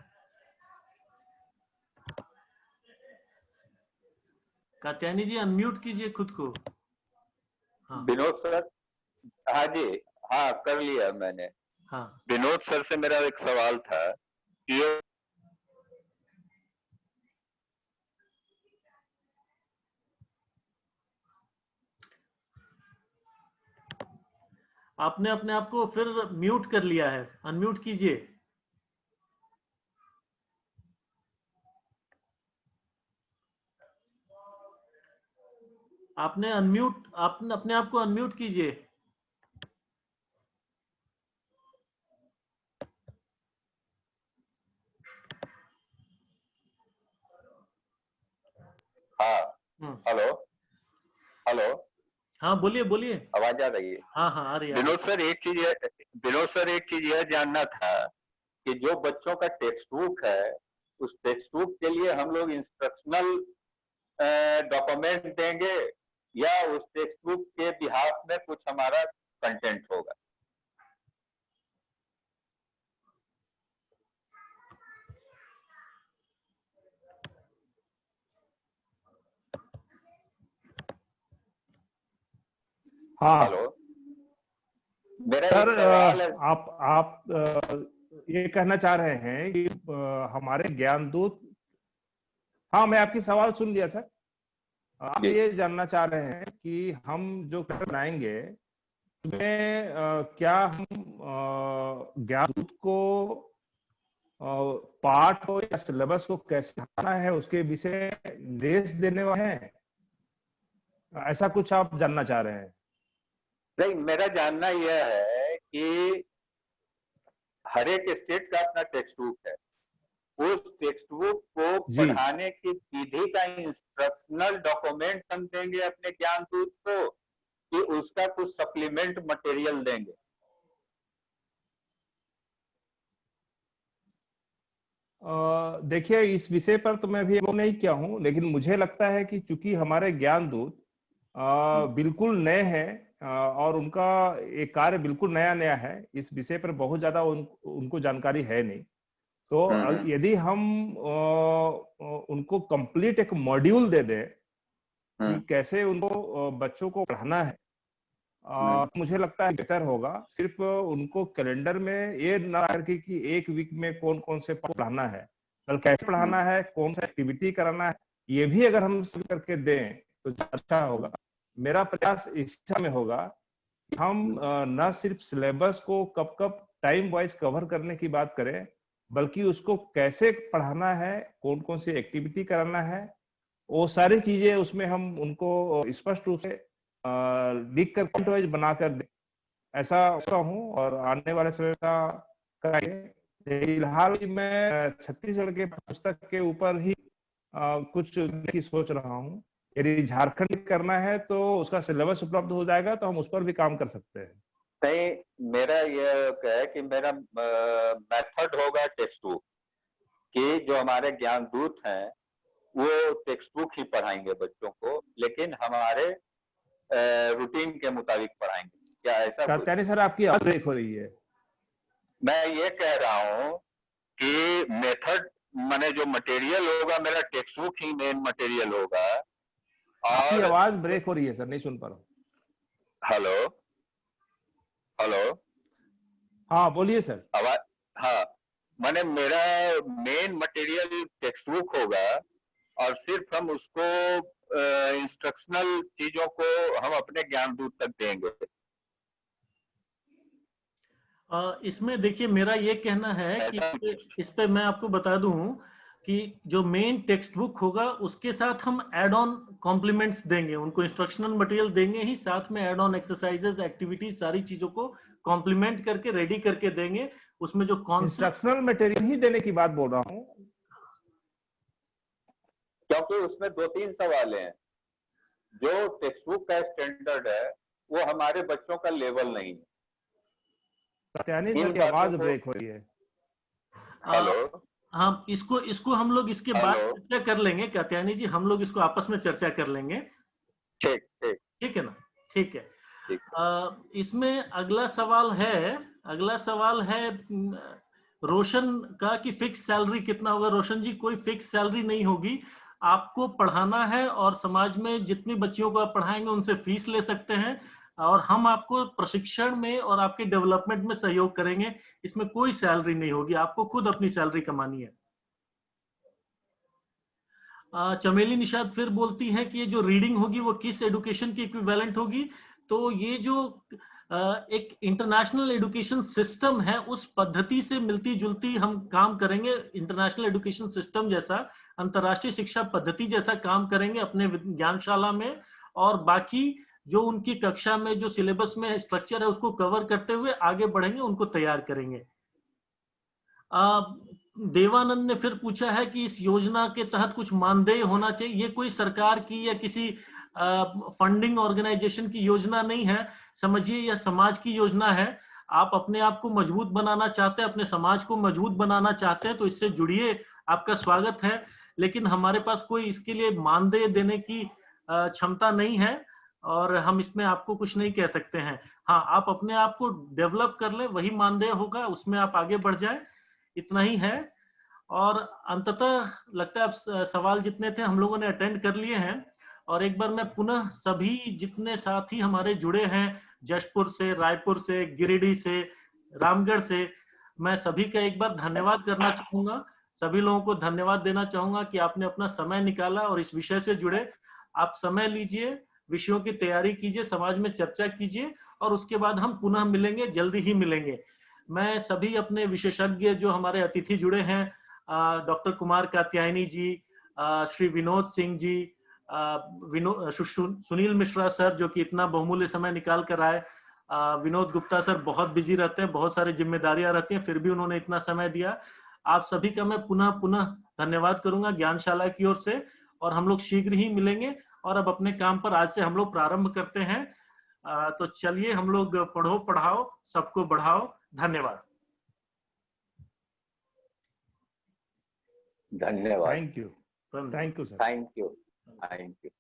[SPEAKER 1] कात्यायनी जी अनम्यूट कीजिए खुद को। हाँ
[SPEAKER 3] विनोद सर, हाँ जी, हाँ कर लिया मैंने।
[SPEAKER 1] हाँ।
[SPEAKER 3] विनोद सर से मेरा एक सवाल था कि ये
[SPEAKER 1] आपने अपने आप को फिर म्यूट कर लिया है, अनम्यूट कीजिए। आपने अनम्यूट, आपने अपने आप को अनम्यूट कीजिए।
[SPEAKER 3] हाँ,
[SPEAKER 1] हम्म,
[SPEAKER 3] हेलो हेलो,
[SPEAKER 1] हाँ बोलिए बोलिए।
[SPEAKER 3] आवाज आ रही है?
[SPEAKER 1] हाँ हाँ आ रही है, आ रही
[SPEAKER 3] विनोद सर एक चीज यह जानना था कि जो बच्चों का टेक्स्ट बुक है, उस टेक्स्ट बुक के लिए हम लोग इंस्ट्रक्शनल डॉक्यूमेंट देंगे या उस टेक्स्ट बुक के बिहाफ में कुछ हमारा कंटेंट होगा?
[SPEAKER 2] हाँ
[SPEAKER 3] हेलो, मेरा
[SPEAKER 2] सर,
[SPEAKER 3] एक सवाल है।
[SPEAKER 2] आप ये कहना चाह रहे हैं कि हमारे ज्ञानदूत, हाँ मैं आपकी सवाल सुन लिया सर। आप
[SPEAKER 3] जी,
[SPEAKER 2] ये जानना चाह रहे हैं कि हम जो बनाएंगे उसमें क्या हम ज्ञानदूत को पाठ हो या सिलेबस को कैसे पढ़ाना है उसके विषय निर्देश देने वाले हैं, ऐसा कुछ आप जानना चाह रहे हैं?
[SPEAKER 3] नहीं, मेरा जानना यह है कि हर एक स्टेट का अपना टेक्स्ट बुक है। उस टेक्स्ट बुक को
[SPEAKER 2] जी।
[SPEAKER 3] पढ़ाने की विधि का इंस्ट्रक्शनल डॉक्यूमेंट हम देंगे अपने ज्ञानदूत को कि उसका कुछ सप्लीमेंट मटेरियल देंगे?
[SPEAKER 2] देखिए, इस विषय पर तो मैं अभी वो नहीं किया हूं, लेकिन मुझे लगता है कि चूंकि हमारे ज्ञानदूत बिल्कुल नए हैं, और उनका एक कार्य बिल्कुल नया नया है, इस विषय पर बहुत ज्यादा उनको जानकारी है नहीं। तो
[SPEAKER 3] हम्म,
[SPEAKER 2] यदि हम उनको कंप्लीट एक मॉड्यूल दे दें कि
[SPEAKER 3] हम्म,
[SPEAKER 2] कैसे उनको बच्चों को पढ़ाना है,
[SPEAKER 3] हम्म,
[SPEAKER 2] मुझे लगता है बेहतर होगा। सिर्फ उनको कैलेंडर में ये ना करके कि एक वीक में कौन कौन से पढ़ाना है, बल्कि कैसे
[SPEAKER 3] हम्म,
[SPEAKER 2] पढ़ाना है, कौन सा एक्टिविटी कराना है, ये भी अगर हम सब करके दें तो अच्छा होगा। मेरा प्रयास इस दिशा में होगा कि हम न सिर्फ सिलेबस को कब कब टाइम वाइज कवर करने की बात करें, बल्कि उसको कैसे पढ़ाना है, कौन कौन सी एक्टिविटी कराना है, वो सारी चीजें उसमें हम उनको स्पष्ट रूप से लिख कर पॉइंट वाइज बनाकर दे, ऐसा सोचता हूँ। और आने वाले समय का फिलहाल मैं छत्तीसगढ़ के पुस्तक के ऊपर ही कुछ की सोच रहा हूँ। यदि झारखंड करना है तो उसका सिलेबस उपलब्ध हो जाएगा तो हम उस पर भी काम कर सकते हैं।
[SPEAKER 3] नहीं, मेरा यह है कि मेरा मेथड होगा टेक्स्ट बुक कि जो हमारे ज्ञानदूत हैं वो टेक्स्ट बुक ही पढ़ाएंगे बच्चों को, लेकिन हमारे रूटीन के मुताबिक पढ़ाएंगे। क्या ऐसा कुछ?
[SPEAKER 2] कात्यायनी सर, आपकी आवाज ब्रेक हो रही है।
[SPEAKER 3] मैं ये कह रहा हूँ कि मेथड माने जो मटेरियल होगा मेरा टेक्स्ट बुक ही मेन मटेरियल होगा।
[SPEAKER 2] आपकी
[SPEAKER 3] और
[SPEAKER 2] आवाज ब्रेक हो रही है सर, नहीं सुन पा रहा हूँ।
[SPEAKER 3] हेलो हेलो,
[SPEAKER 2] हाँ बोलिए सर।
[SPEAKER 3] आवाज, हाँ, माने मेरा मेन मटेरियल टेक्स्ट बुक होगा और सिर्फ हम उसको इंस्ट्रक्शनल चीजों को हम अपने ज्ञानदूत तक देंगे।
[SPEAKER 1] इसमें देखिए मेरा ये कहना है कि
[SPEAKER 3] ऐसा
[SPEAKER 1] इस पे मैं आपको बता दूं कि जो मेन टेक्स्ट बुक होगा उसके साथ हम एड ऑन कॉम्प्लीमेंट्स देंगे, उनको इंस्ट्रक्शनल मटेरियल देंगे ही, साथ में एड ऑन एक्सरसाइजेस, एक्टिविटीज, सारी चीजों को कॉम्प्लीमेंट करके रेडी करके देंगे। उसमें जो कॉन्सेप्ट,
[SPEAKER 2] इंस्ट्रक्शनल मटेरियल ही देने की बात बोल रहा हूँ।
[SPEAKER 3] क्योंकि उसमें दो तीन सवाल हैं। जो टेक्स्ट बुक का स्टैंडर्ड है वो हमारे बच्चों का लेवल नहीं है।
[SPEAKER 2] कात्यायनी सर
[SPEAKER 3] इन
[SPEAKER 2] की
[SPEAKER 3] बातों
[SPEAKER 2] आवाज
[SPEAKER 3] को,
[SPEAKER 2] ब्रेक हो रही है।
[SPEAKER 3] हेलो
[SPEAKER 1] हाँ इसको इसको हम लोग इसके बाद
[SPEAKER 3] हेलो,
[SPEAKER 1] चर्चा कर लेंगे कात्यायनी जी, हम लोग इसको आपस में चर्चा कर लेंगे।
[SPEAKER 3] ठीक ठीक
[SPEAKER 1] ठीक है ना? ठीक है।
[SPEAKER 3] ठीक।
[SPEAKER 1] इसमें अगला सवाल है, अगला सवाल है रोशन का कि फिक्स सैलरी कितना होगा। रोशन जी, कोई फिक्स सैलरी नहीं होगी, आपको पढ़ाना है और समाज में जितनी बच्चियों को आप पढ़ाएंगे उनसे फीस ले सकते हैं, और हम आपको प्रशिक्षण में और आपके डेवलपमेंट में सहयोग करेंगे। इसमें कोई सैलरी नहीं होगी, आपको खुद अपनी सैलरी कमानी है। चमेली निषाद फिर बोलती है कि ये जो रीडिंग होगी वो किस एडुकेशन की इक्विवेलेंट होगी। तो ये जो एक इंटरनेशनल एजुकेशन सिस्टम है उस पद्धति से मिलती जुलती हम काम करेंगे। इंटरनेशनल एजुकेशन सिस्टम जैसा, अंतरराष्ट्रीय शिक्षा पद्धति जैसा काम करेंगे अपने ज्ञानशाला में, और बाकी जो उनकी कक्षा में जो सिलेबस में स्ट्रक्चर है उसको कवर करते हुए आगे बढ़ेंगे, उनको तैयार करेंगे। देवानंद ने फिर पूछा है कि इस योजना के तहत कुछ मानदेय होना चाहिए। ये कोई सरकार की या किसी फंडिंग ऑर्गेनाइजेशन की योजना नहीं है, समझिए यह समाज की योजना है। आप अपने आप को मजबूत बनाना चाहते हैं, अपने समाज को मजबूत बनाना चाहते हैं तो इससे जुड़िए, आपका स्वागत है। लेकिन हमारे पास कोई इसके लिए मानदेय देने की क्षमता नहीं है और हम इसमें आपको कुछ नहीं कह सकते हैं। हाँ, आप अपने आप को डेवलप कर ले, वही मानदेय होगा, उसमें आप आगे बढ़ जाए, इतना ही है। और अंततः लगता है अब सवाल जितने थे हम लोगों ने अटेंड कर लिए हैं। और एक बार मैं पुनः सभी जितने साथी हमारे जुड़े हैं, जशपुर से, रायपुर से, गिरिडीह से, रामगढ़ से, मैं सभी का एक बार धन्यवाद करना चाहूंगा। सभी लोगों को धन्यवाद देना चाहूंगा कि आपने अपना समय निकाला और इस विषय से जुड़े। आप समय लीजिए, विषयों की तैयारी कीजिए, समाज में चर्चा कीजिए, और उसके बाद हम पुनः मिलेंगे, जल्दी ही मिलेंगे। मैं सभी अपने विशेषज्ञ जो हमारे अतिथि जुड़े हैं, डॉक्टर कुमार कात्यायनी जी, श्री विनोद सिंह जी, सुनील मिश्रा सर जो कि इतना बहुमूल्य समय निकाल कर आए, विनोद गुप्ता सर बहुत बिजी रहते हैं, बहुत सारी जिम्मेदारियां रहती हैं, फिर भी उन्होंने इतना समय दिया। आप सभी का मैं पुनः पुनः धन्यवाद करूंगा ज्ञानशाला की ओर से, और हम लोग शीघ्र ही मिलेंगे। और अब अपने काम पर आज से हम लोग प्रारंभ करते हैं। तो चलिए, हम लोग पढ़ो पढ़ाओ सबको बढ़ाओ। धन्यवाद।
[SPEAKER 3] धन्यवाद।
[SPEAKER 2] Thank you sir.
[SPEAKER 3] Thank you.